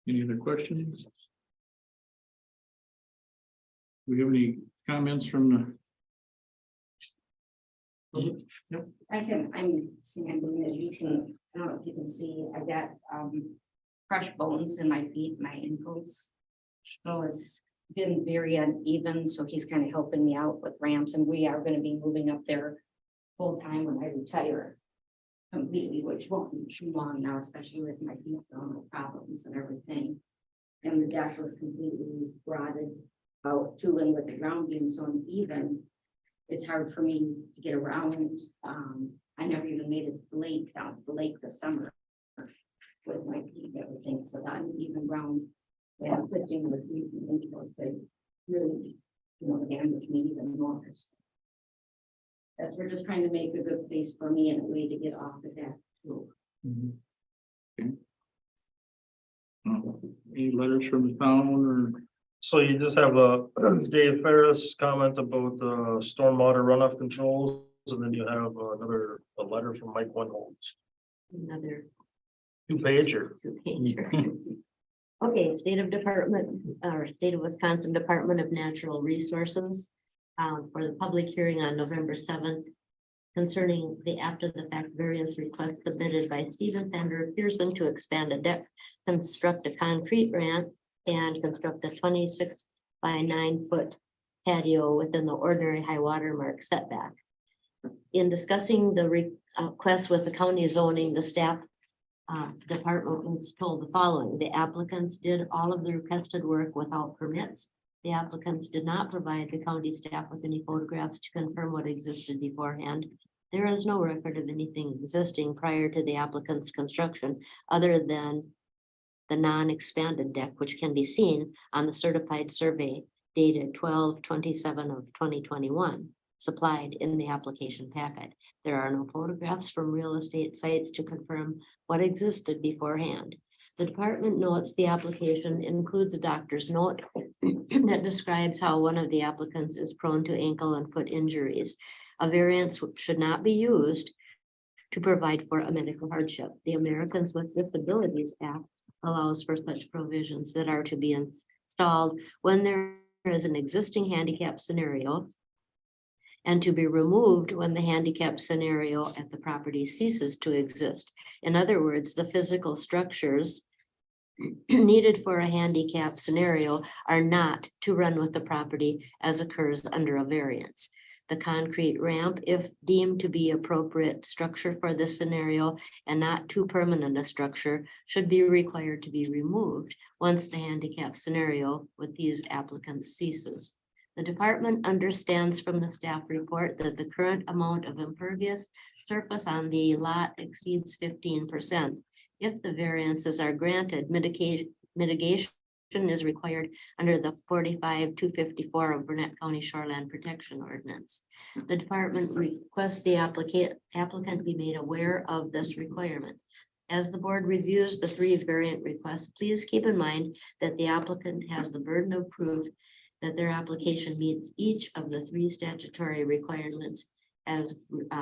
Any other questions? Do we have any comments from I'm Sandy, as you can, I don't know if you can see, I got crushed bones in my feet, my ankles. So it's been very uneven, so he's kind of helping me out with ramps, and we are gonna be moving up there full time when I retire completely, which won't be too long now, especially with my feet problems and everything. And the deck was completely rotted out too, and with the ground being so uneven, it's hard for me to get around. I never even made it to the lake, down to the lake this summer with my feet and everything, so that uneven ground and twisting with feet and ankles could really, damage me even more. That's, we're just trying to make a good place for me and a way to get off the deck too. any letters from the town or? So you just have a Dave Ferris comment about the stormwater runoff controls, and then you have a letter from Mike Winholtz. Another 2-pager. 2-pager. Okay, State of Wisconsin Department of Natural Resources for the public hearing on November 7th concerning the after the fact variance request submitted by Stephen Sander Pearson to expand a deck, construct a concrete ramp, and construct a 26 by 9 foot patio within the ordinary high water mark setback. In discussing the request with the county zoning, the staff department was told the following: the applicants did all of the requested work without permits. The applicants did not provide the county staff with any photographs to confirm what existed beforehand. There is no record of anything existing prior to the applicant's construction other than the non-expanded deck, which can be seen on the certified survey dated 12/27 of 2021, supplied in the application packet. There are no photographs from real estate sites to confirm what existed beforehand. The department notes the application includes a doctor's note that describes how one of the applicants is prone to ankle and foot injuries. A variance should not be used to provide for a medical hardship. The Americans with Disabilities Act allows for such provisions that are to be installed when there is an existing handicap scenario and to be removed when the handicap scenario at the property ceases to exist. In other words, the physical structures needed for a handicap scenario are not to run with the property as occurs under a variance. The concrete ramp, if deemed to be appropriate structure for this scenario and not too permanent a structure, should be required to be removed once the handicap scenario with these applicants ceases. The department understands from the staff report that the current amount of impervious surface on the lot exceeds 15%. If the variances are granted, mitigation is required under the 45-254 of Burnett County Shoreland Protection Ordinance. The department requests the applicant be made aware of this requirement. As the board reviews the 3 variant requests, please keep in mind that the applicant has the burden of proof that their application meets each of the 3 statutory requirements as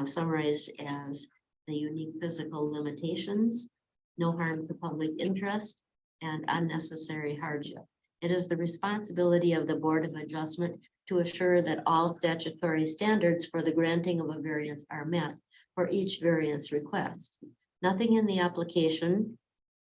summarized as the unique physical limitations, no harm to public interest, and unnecessary hardship. It is the responsibility of the Board of Adjustment to assure that all statutory standards for the granting of a variance are met for each variance request. Nothing in the application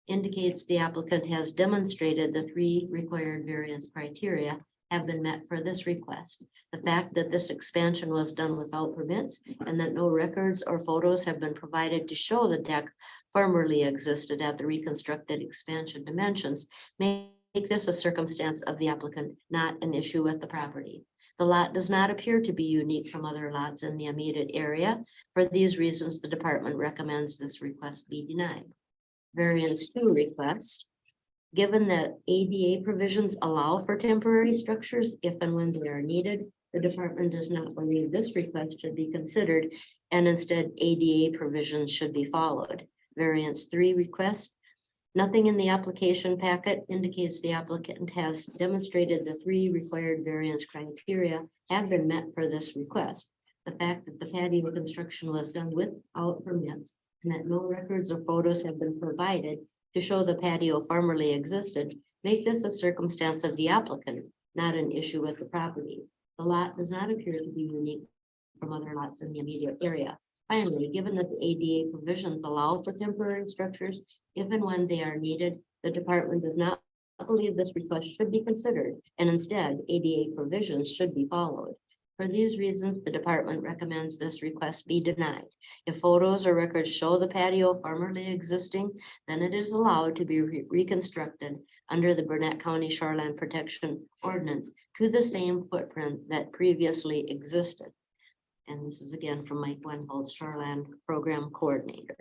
indicates the applicant has demonstrated the 3 required variance criteria have been met for this request. The fact that this expansion was done without permits and that no records or photos have been provided to show the deck formerly existed at the reconstructed expansion dimensions make this a circumstance of the applicant, not an issue with the property. The lot does not appear to be unique from other lots in the immediate area. For these reasons, the department recommends this request be denied. Variance 2 request. Given that ADA provisions allow for temporary structures if and when they are needed, the department does not believe this request should be considered, and instead ADA provisions should be followed. Variance 3 request. Nothing in the application packet indicates the applicant has demonstrated the 3 required variance criteria have been met for this request. The fact that the patio construction was done without permits and that no records or photos have been provided to show the patio formerly existed make this a circumstance of the applicant, not an issue with the property. The lot does not appear to be unique from other lots in the immediate area. Finally, given that the ADA provisions allow for temporary structures if and when they are needed, the department does not believe this request should be considered, and instead ADA provisions should be followed. For these reasons, the department recommends this request be denied. If photos or records show the patio formerly existing, then it is allowed to be reconstructed under the Burnett County Shoreline Protection Ordinance to the same footprint that previously existed. And this is again from Mike Wenholz, Shoreline Program Coordinator.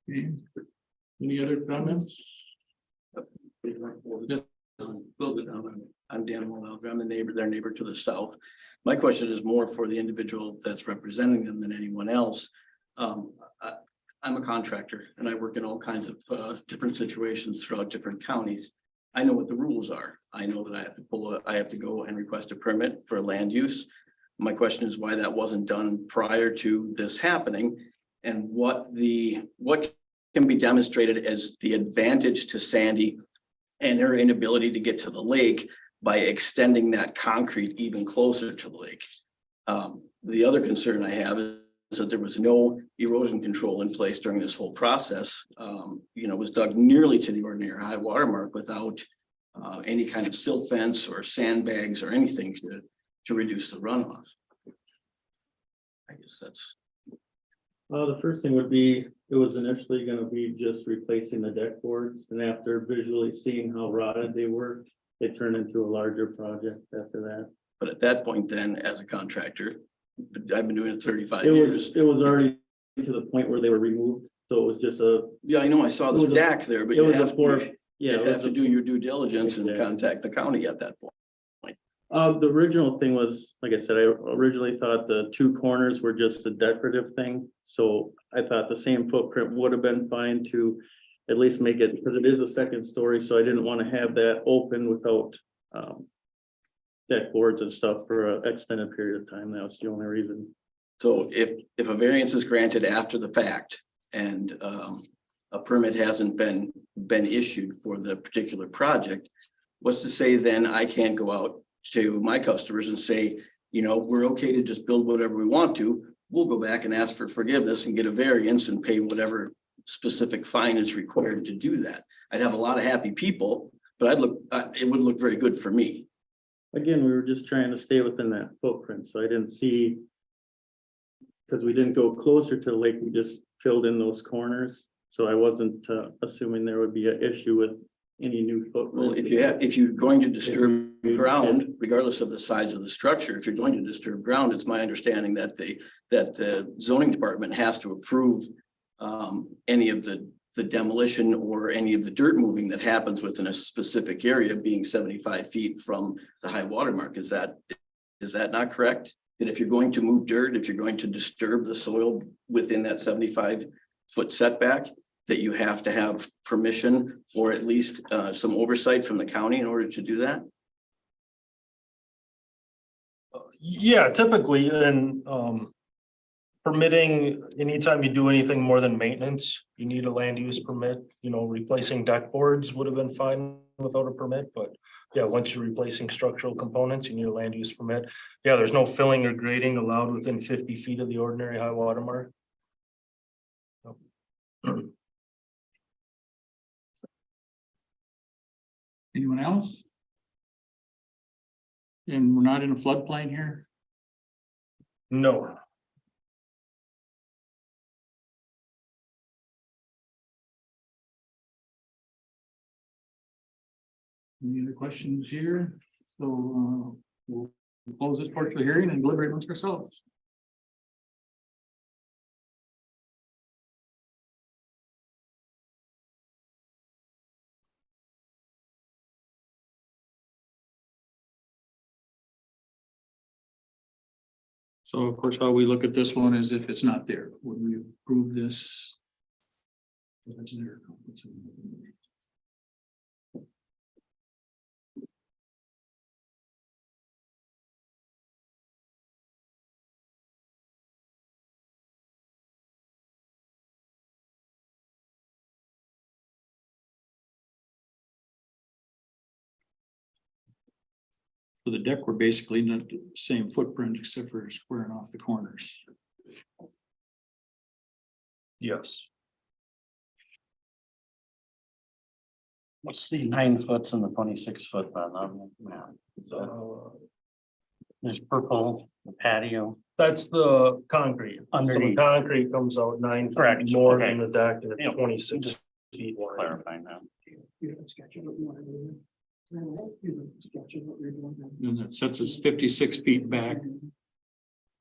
Okay. Any other comments? I'm Dan Mulauger. I'm their neighbor to the south. My question is more for the individual that's representing them than anyone else. I'm a contractor and I work in all kinds of different situations throughout different counties. I know what the rules are. I know that I have to go and request a permit for land use. My question is why that wasn't done prior to this happening, and what can be demonstrated as the advantage to Sandy and her inability to get to the lake by extending that concrete even closer to the lake. The other concern I have is that there was no erosion control in place during this whole process. It was dug nearly to the ordinary high water mark without any kind of silt fence or sandbags or anything to reduce the runoff. I guess that's. Well, the first thing would be, it was initially gonna be just replacing the deck boards, and after visually seeing how rotted they were, it turned into a larger project after that. But at that point then, as a contractor, I've been doing it 35 It years. was already to the point where they were removed, so it was just Yeah, I know, I saw it the was a- deck there, but it you was a have four- to, yeah, you it have was to a- do your due diligence and Exactly. contact the county at that point. The original thing was, like I said, I originally thought the 2 corners were just a decorative thing. So I thought the same footprint would have been fine to at least make it, because it is a 2nd story, so I didn't want to have that open without deck boards and stuff for an extended period of time. That was the only reason. So if a variance is granted after the fact and a permit hasn't been issued for the particular project, what's to say then I can't go out to my customers and say, we're okay to just build whatever we want to. We'll go back and ask for forgiveness and get a variance and pay whatever specific fine is required to do that. I'd have a lot of happy people, but it wouldn't look very good for me. Again, we were just trying to stay within that footprint, so I didn't see. Because we didn't go closer to the lake, we just filled in those corners, so I wasn't assuming there would be an issue with any new Well, footprint. if you're going to disturb ground, regardless of the size of the structure, if you're going to disturb ground, it's my understanding that the zoning department has to approve any of the demolition or any of the dirt moving that happens within a specific area being 75 feet from the high water mark. Is that not correct? And if you're going to move dirt, if you're going to disturb the soil within that 75-foot setback, that you have to have permission or at least some oversight from the county in order to do that? Yeah, typically, and permitting, anytime you do anything more than maintenance, you need a land use permit. You know, replacing deck boards would have been fine without a permit, but yeah, once you're replacing structural components, you need a land use permit. Yeah, there's no filling or grading allowed within 50 feet of the ordinary high water mark. Anyone else? And we're not in a floodplain here? No. Any other questions here? So we'll close this part of the hearing and deliberate amongst ourselves. So of course, how we look at this one is if it's not there, would we approve this? What's there? So the deck were basically not the same footprint except for squaring off the corners. Yes. What's the 9 foot and the 26 foot on the map? So There's purple, the patio. that's the concrete. So the Underneath. concrete comes out 9 feet Correct, more okay. than the deck and Yeah. it's 26 Just feet wide. clarifying that. You have a sketch of what you want to do. You have a sketch of what you're doing. And that sets us 56 feet back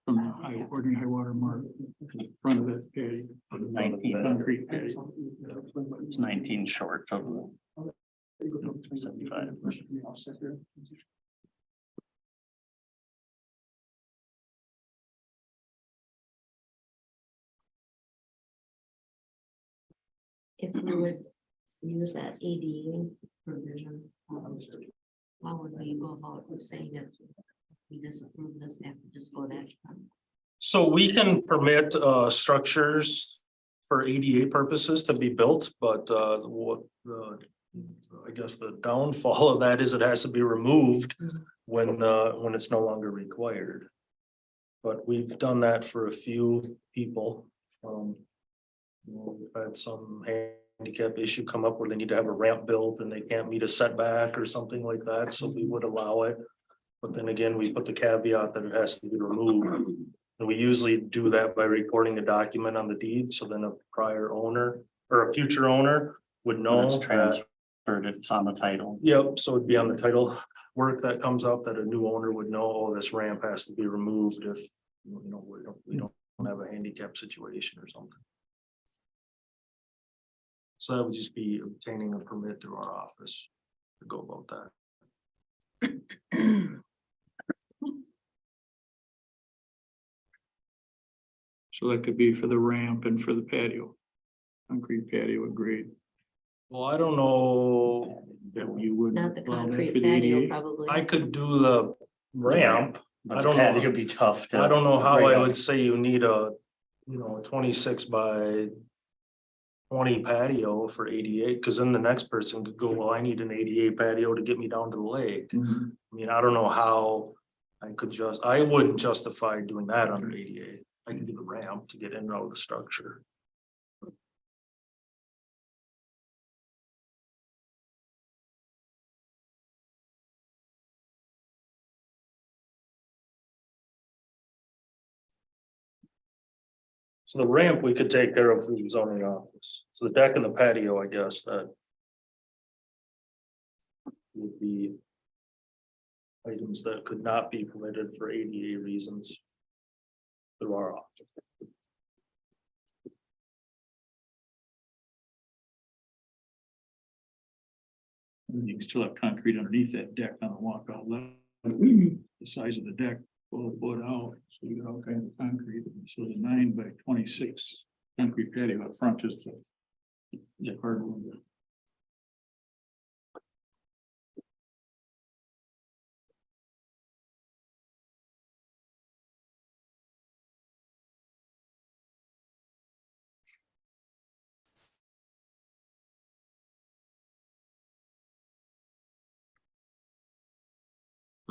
from the ordinary high water mark to the front of that patio. 19. Concrete patio. It's 19 short of the 75. If we would use that ADA provision, how would we go about saying that we disapprove this, and have to just go that? So we can permit structures for ADA purposes to be built, but what the, I guess the downfall of that is it has to be removed when it's no longer required. But we've done that for a few people. We've had some handicap issue come up where they need to have a ramp built and they can't meet a setback or something like that, so we would allow it. But then again, we put the caveat that it has to be removed. And we usually do that by recording a document on the deed, so then a prior owner or a future owner would know. It's that- transferred, it's on the title. Yep, so it'd be on the title work that comes up that a new owner would know, oh, this ramp has to be removed if, you know, we don't have a handicap situation or something. So that would just be obtaining a permit through our office to go about that. So that could be for the ramp and for the patio. Concrete patio agreed. Well, I don't know, That you would. Not the allow that concrete for the patio, ADA? probably. I could do the ramp. But I the don't know. patio would be tough to. I don't know how grade I up. would say you need a, you know, a 26 by 20 patio for 88, because then the next person could go, well, I need an 88 patio to get me down to the lake. Mhm. I mean, I don't know how I wouldn't justify doing that under 88. I can do the ramp to get in and out of the structure. So the ramp we could take care of through the zoning office. So the deck and the patio, I guess that would be items that could not be permitted for ADA reasons through our office. And you can still have concrete underneath that deck on the walkout level. The size of the deck, pull it out, so you got all kinds of concrete. So the 9 by 26 concrete patio up front is the hardwood.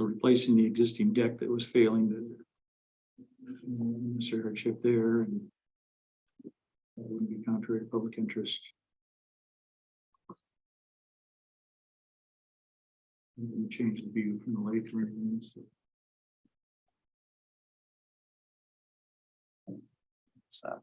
So replacing the existing deck that was failing the necessary hardship there and that wouldn't be contrary to public interest. And change the view from the lake or anything. So So.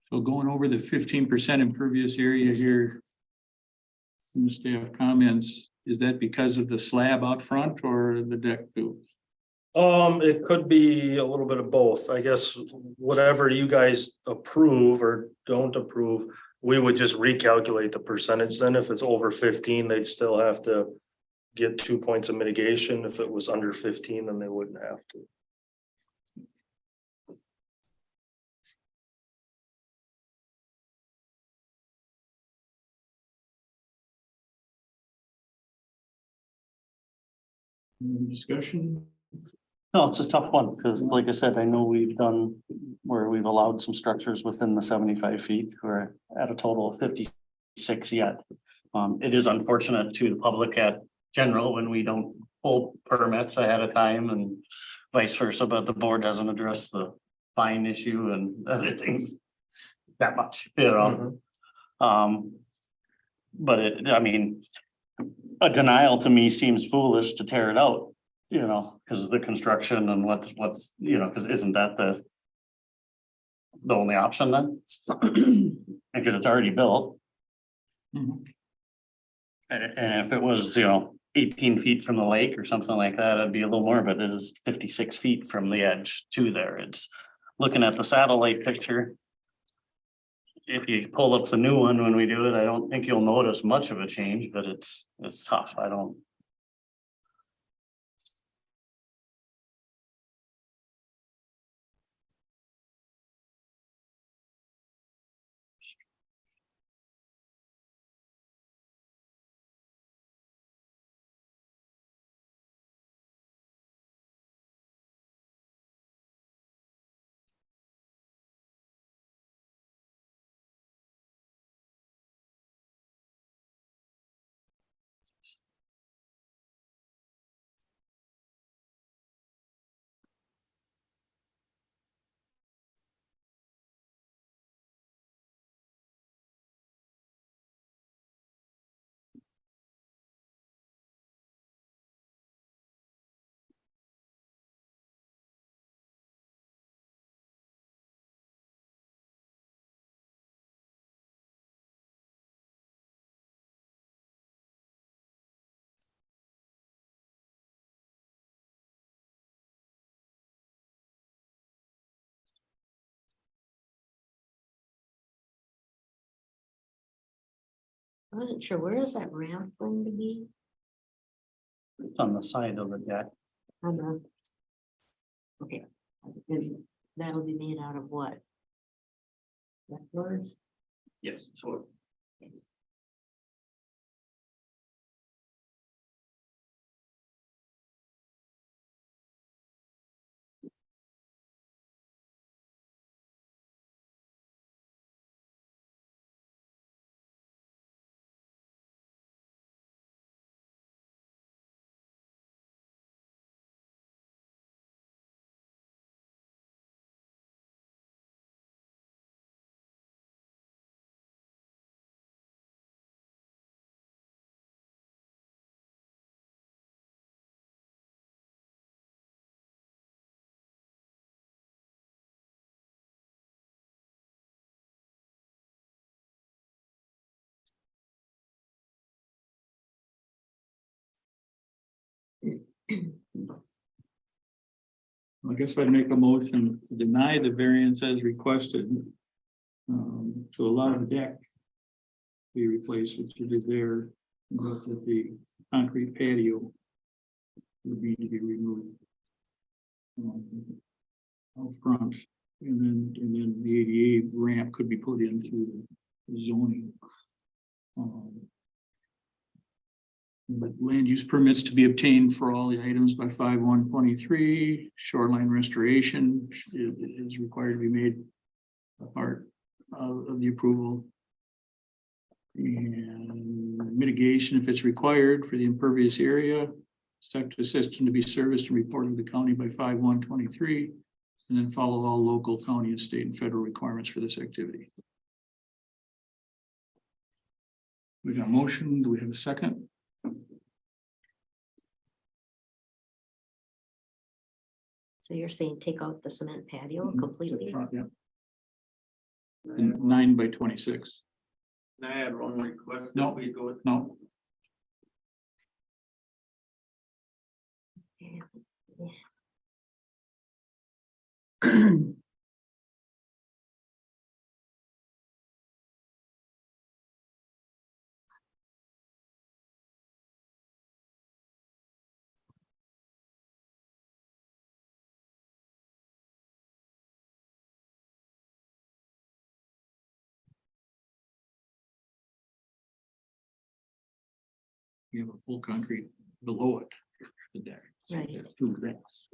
So going over the 15% impervious area here. From the staff comments, is that because of the slab out front or the deck too? It could be a little bit of both. I guess whatever you guys approve or don't approve, we would just recalculate the percentage. Then if it's over 15, they'd still have to get 2 points of mitigation. If it was under 15, then they wouldn't have to. Any discussion? No, it's a tough one, because like I said, I know we've done where we've allowed some structures within the 75 feet. We're at a total of 56 yet. It is unfortunate to the public at general when we don't pull permits ahead of time and vice versa, but the board doesn't address the fine issue and other things that much, you know? But I mean, a denial to me seems foolish to tear it out, you know, because of the construction and what's, you know, because isn't that the only option then? Because it's already built. Mhm. And if it was, you know, 18 feet from the lake or something like that, it'd be a little more, but it is 56 feet from the edge to there. It's looking at the satellite picture. If you pull up the new one when we do it, I don't think you'll notice much of a change, but it's tough. I don't. I wasn't sure, where is that ramp going to be? It's on the side of the deck. On the. Okay, that'll be made out of what? That doors? Yes. So I guess I'd make a motion to deny the variance as requested. To allow the deck. Be replaced, which it is there, but that the concrete patio. Would need to be removed. Out front, and then the ADA ramp could be put in through the zoning. But land use permits to be obtained for all the items by 5/1/23. Shoreline restoration is required to be made a part of the approval. And mitigation, if it's required for the impervious area, septic system to be serviced and reported to the county by 5/1/23. And then follow all local, county, and state and federal requirements for this activity. We got a motion. Do we have a second? So you're saying take out the cement patio completely? Front, yeah. And 9/26. I had one request. No. We go with. No, you have a full concrete below it. The deck. So Right. there's two decks.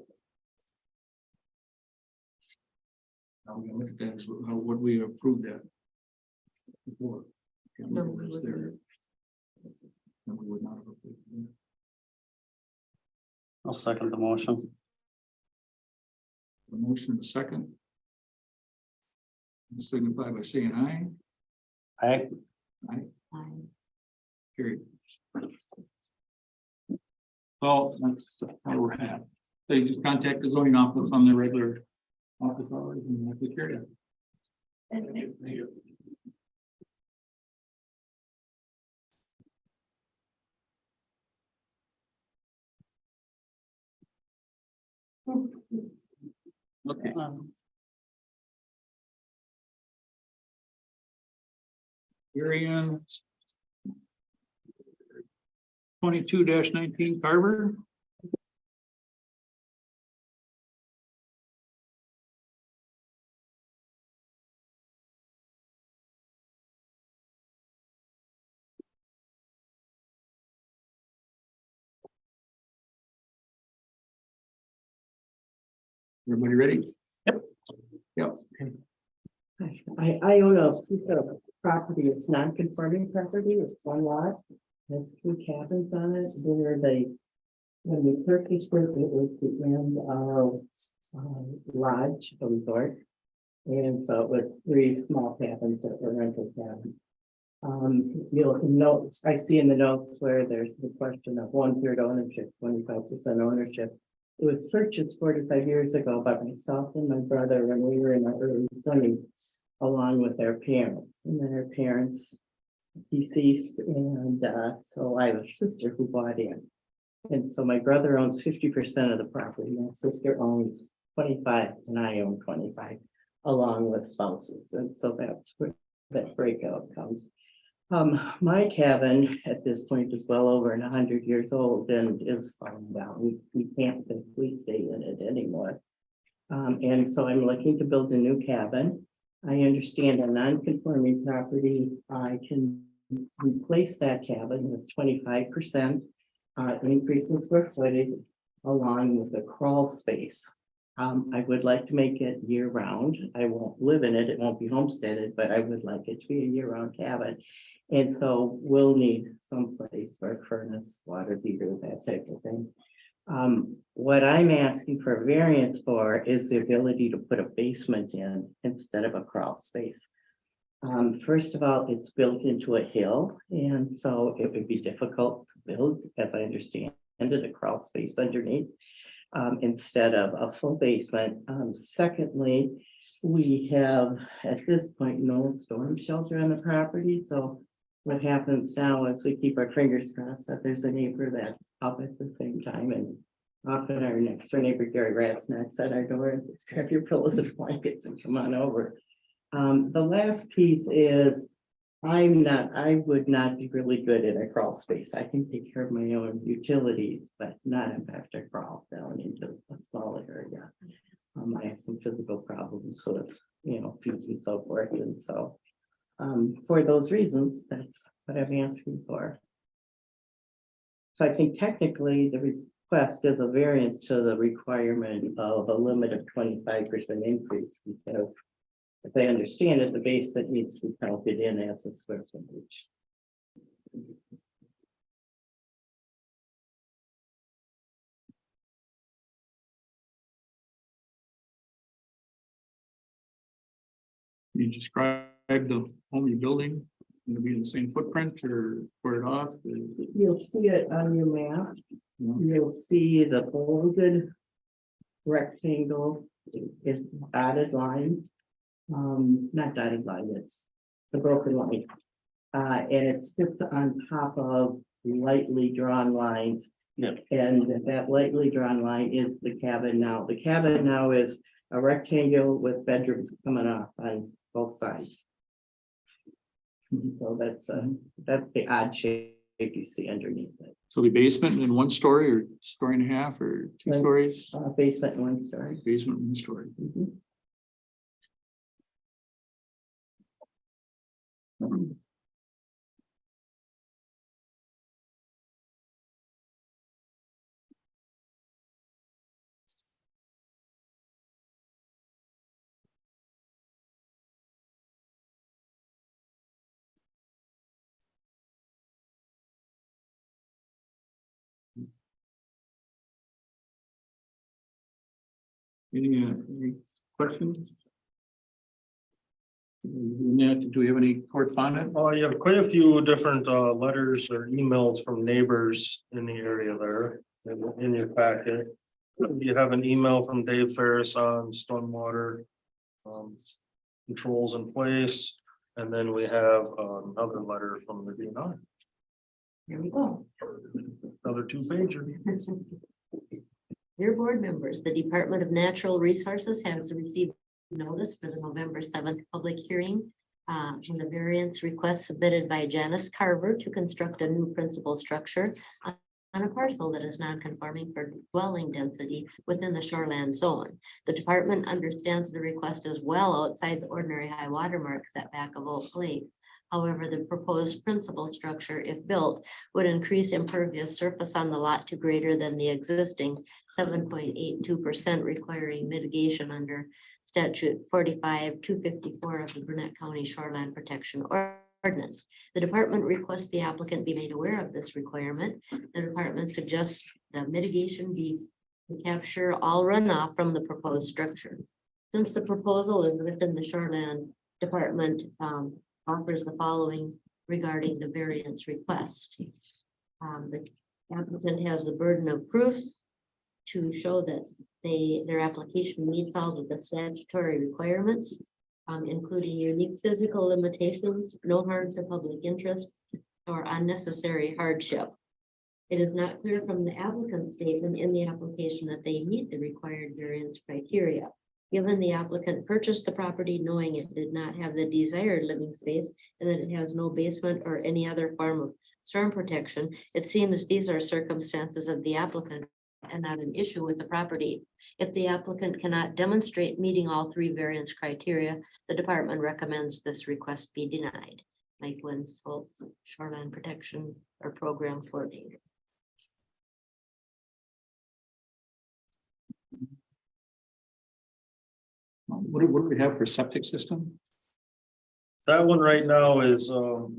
Now we gotta look at that, as how would we approve that? Before. Can't No, look at we what's there. wouldn't. No, we would not have approved it. I'll second the motion. A motion and a second. Signify by saying aye. Aye. Carried. So that's how we're at. They just contact the zoning office on their regular office hours and have to carry it. Thank you. Okay. Variance 22-19 Carver. Everybody ready? Yep. I own a piece of property, it's non-conforming property, it's one lot, has 3 cabins on it, where when we purchased it, it was the end of lodge, a resort. And so it was 3 small cabins that were rental cabins. You'll note, I see in the notes where there's the question of 1/3 ownership, 25% ownership. It was purchased 45 years ago by myself and my brother when we were in our early 20s, along with our parents. And then our parents deceased, and so I have a sister who bought in. And so my brother owns 50% of the property, my sister owns 25, and I own 25, along with spouses. And so that's where that breakout comes. My cabin at this point is well over 100 years old and is falling down. We can't safely stay in it anymore. And so I'm looking to build a new cabin. I understand a non-conforming property, I can replace that cabin with 25% increase in square footage along with a crawl space. I would like to make it year round. I won't live in it. It won't be homesteaded, but I would like it to be a year round cabin. And so we'll need some place for a furnace, water heater, that type of thing. What I'm asking for a variance for is the ability to put a basement in instead of a crawl space. First of all, it's built into a hill, and so it would be difficult to build, as I understand it, a crawl space underneath. Instead of a full basement. Secondly, we have at this point no storm shelter on the property, so what happens now is we keep our fingers crossed that there's a neighbor that's up at the same time, and often our next door neighbor Gary Ratz knocks at our door and says, grab your pillows and blankets and come on over. The last piece is I would not be really good at a crawl space. I can take care of my own utilities, but not if I have to crawl down into a small area. I have some physical problems with, feet and so forth, and so For those reasons, that's what I'm asking for. So I think technically the request is a variance to the requirement of a limit of 25% increase instead of. If I understand it, the basement needs to be counted in as a square footage. You describe the home you're building, gonna be in the same footprint or squared off? You'll see it on your map. You'll see the bolded rectangle is dotted line. Not dotted line, it's the broken line. And it sits on top of lightly drawn lines. Yep. And that lightly drawn line is the cabin now. The cabin now is a rectangle with bedrooms coming off on both sides. So that's the odd shape you see underneath it. So the basement in 1 story or story and a half or 2 stories? Basement and 1 story. Basement, 1 story. Mhm. Any questions? Annette, do we have any correspondence? Oh, you have quite a few different letters or emails from neighbors in the area there in your packet. You have an email from Dave Ferris on stormwater controls in place, and then we have another letter from the DNR. Here we go. Another 2-pager. Dear board members, the Department of Natural Resources has received notice for the November 7th public hearing on the variance request submitted by Janice Carver to construct a new principal structure on a parcel that is non-conforming for dwelling density within the shoreland zone. The department understands the request as well outside the ordinary high water mark setback of Oak Lake. However, the proposed principal structure, if built, would increase impervious surface on the lot to greater than the existing 7.82%, requiring mitigation under statute 45-254 of the Burnett County Shoreline Protection Ordinance. The department requests the applicant be made aware of this requirement. The department suggests the mitigation be to capture all runoff from the proposed structure. Since the proposal is within the shoreline department, offers the following regarding the variance request. The applicant has the burden of proof to show that their application meets all of the statutory requirements, including unique physical limitations, no harm to public interest, or unnecessary hardship. It is not clear from the applicant's statement in the application that they meet the required variance criteria. Given the applicant purchased the property knowing it did not have the desired living space and that it has no basement or any other form of storm protection, it seems these are circumstances of the applicant and not an issue with the property. If the applicant cannot demonstrate meeting all 3 variance criteria, the department recommends this request be denied. Lakeland Salts Shoreline Protection or Program Coordinator. What do we have for septic system? That one right now is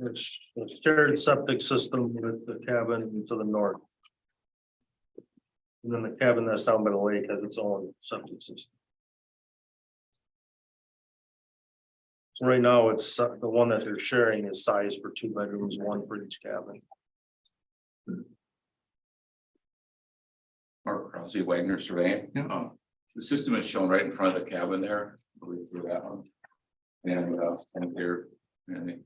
it's a shared septic system with the cabin to the north. And then the cabin that's down by the lake has its own septic system. So right now, it's the one that they're sharing is size for 2 bedrooms, 1 for each cabin. Mark Krause, Wagner Surveying. Yeah. The system is shown right in front of the cabin there, I believe for that one. And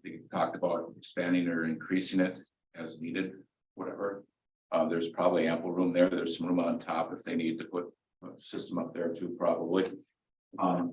they talked about expanding or increasing it as needed, whatever. There's probably ample room there. There's some room on top if they need to put a system up there too, probably.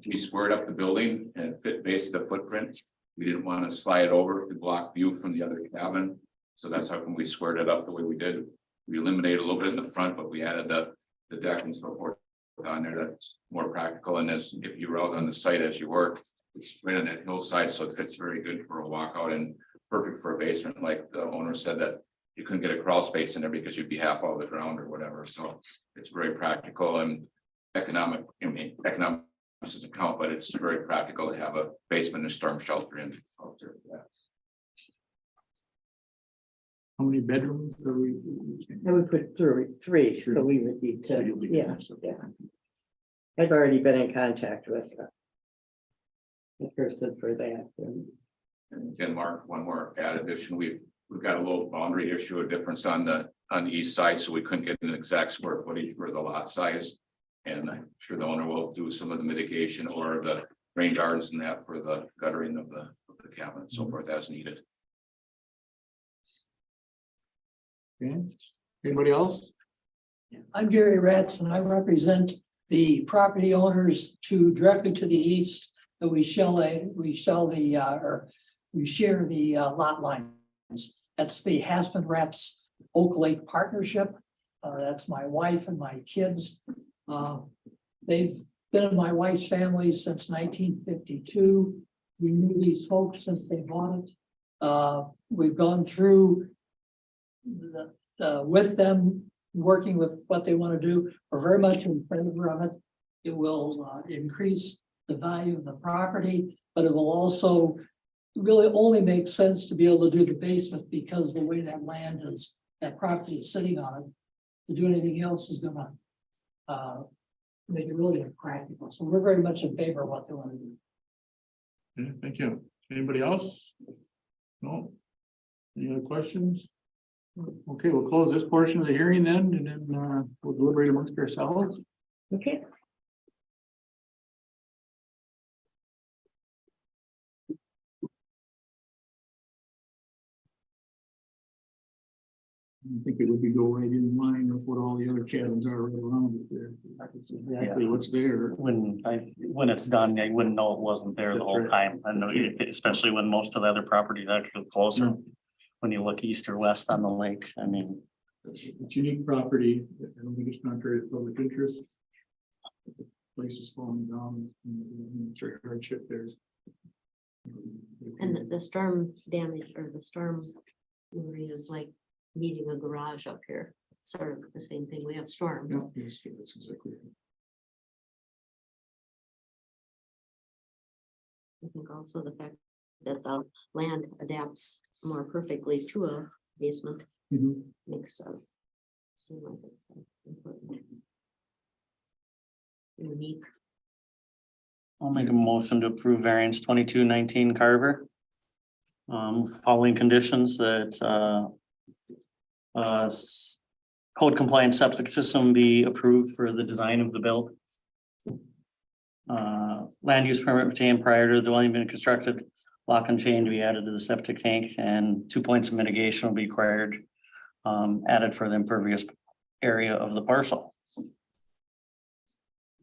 We squared up the building and fit base the footprint. We didn't want to slide it over to block view from the other cabin. So that's how come we squared it up the way we did. We eliminated a little bit in the front, but we added the deck and so forth on there that's more practical, and as if you're out on the site as you work, it's right on that hillside, so it fits very good for a walkout and perfect for a basement, like the owner said that you couldn't get a crawl space in there because you'd be half out of the ground or whatever, so it's very practical and economic, I mean, economic doesn't count, but it's very practical to have a basement and storm shelter in out there. Yeah. How many bedrooms are we? I would put three, so we would need So to, you'll be yeah, there, so. yeah. I've already been in contact with the person for that. And And again, Mark, one more add addition, we've got a little boundary issue, a difference on the east side, so we couldn't get an exact square footage for the lot size. And I'm sure the owner will do some of the mitigation or the rain gardens and that for the guttering of the cabin and so forth as needed. Okay, anybody else? I'm Gary Ratz and I represent the property owners directly to the east. That we share the lot lines. That's the Hasman Ratz Oak Lake Partnership. That's my wife and my kids. They've been in my wife's family since 1952. We knew these folks since they bought it. We've gone through with them, working with what they want to do. We're very much in favor of it. It will increase the value of the property, but it will also really only make sense to be able to do the basement because the way that land is, that property is sitting on it. To do anything else is gonna make it really impractical. So we're very much in favor of what they want to do. Okay, thank you. Anybody else? No? Any other questions? Okay, we'll close this portion of the hearing then, and then we'll deliberate amongst ourselves. okay, I think it would be go right in line with what all the other cabins are right around it there. That's exactly what's there. When it's done, I wouldn't know it wasn't there the whole time. I know, especially when most of the other properties are actually closer. When you look east or west on the lake, I mean, It's unique property. I don't think it's contrary to public interest. The place is falling down. It's a hardship there. And the storm damage or the storm area is like needing a garage up here. It's sort of the same thing. We have storms. Yeah, that's exactly it. I think also the fact that the land adapts more perfectly to a basement makes seem like it's important. Unique. I'll make a motion to approve variance 2219 Carver. Following conditions that code compliant septic system be approved for the design of the build. Land use permit obtained prior to the dwelling being constructed, lock and chain to be added to the septic tank, and 2 points of mitigation will be required. Added for the impervious area of the parcel.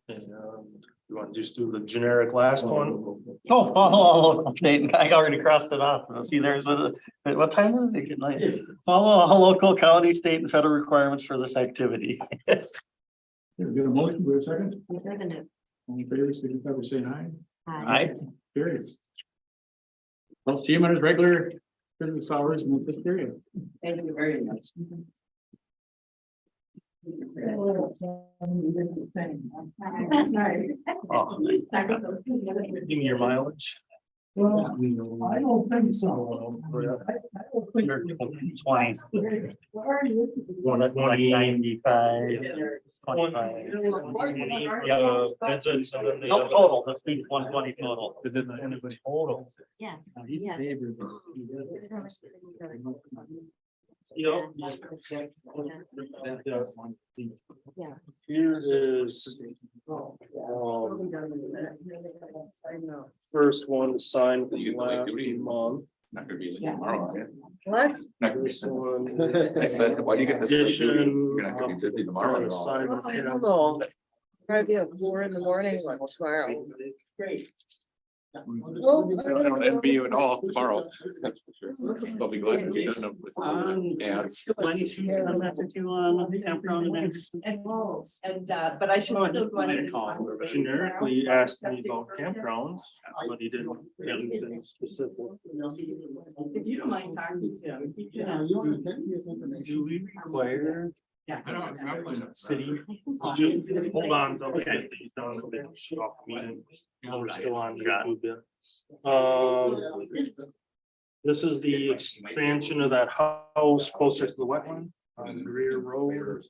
You want to just do the generic last one? Oh, follow all local state, I already crossed it off. See, there's what time is it? Like, follow all local, county, state, and federal requirements for this activity. Here, we get a motion, we have a second. I'm gonna- All in favor, signify by saying aye. Hi. Period. I'll see him on his regular business hours in this period. Thank you very much. Oh, give me your mileage. Well, I don't think so. I don't think so. 20. Where are you? 195. Yeah, that's it. So then the No other- total, let's do 120 total. Is it the end of the total? Yeah. He's Yeah. favored. Yep. Yeah. Here is. First one signed last month. Not gonna be tomorrow. yeah. what? Not gonna be. This one. I said, why do you get this? Addition. You're not gonna be busy tomorrow at all. Signed- I don't know. Probably at 4 in the morning tomorrow. Great. I don't envy you at all tomorrow. That's for sure. I'll be glad to be done with ads. But I should. Generically asked me about campgrounds, but he didn't get anything specific. If you don't mind talking to him. Yeah, you want to get his information. Do we require I know, it's not like- city? Hold on, don't get these done, they don't shut off the meeting. We're still on YouTube. This is the expansion of that house closer to the wetland on Greer Road. There's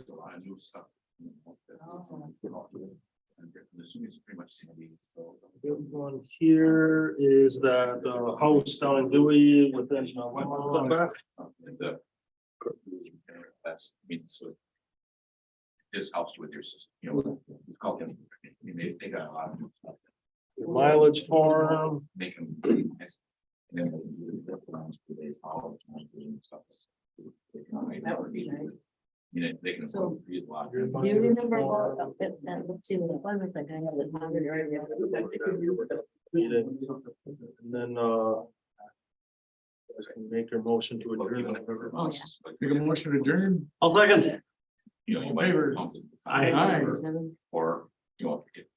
a lot of new stuff. Assuming it's pretty much sandy, so. Good one here is that house down in Dewey within the wetland. And, that's, I mean, so. This helps with your system, you know, it's called, I mean, they got a lot of new stuff. Mileage farm. Make them. And then. They follow. That would be nice. You know, they can. So- Read a lot. Do you remember that, let's see, what the one with the guy was at Harvard earlier? And then I can make your motion to adjourn. Oh, yeah. Make a motion to adjourn. I'll second. You know, you might. Favor. Aye. Seven. Or you won't forget.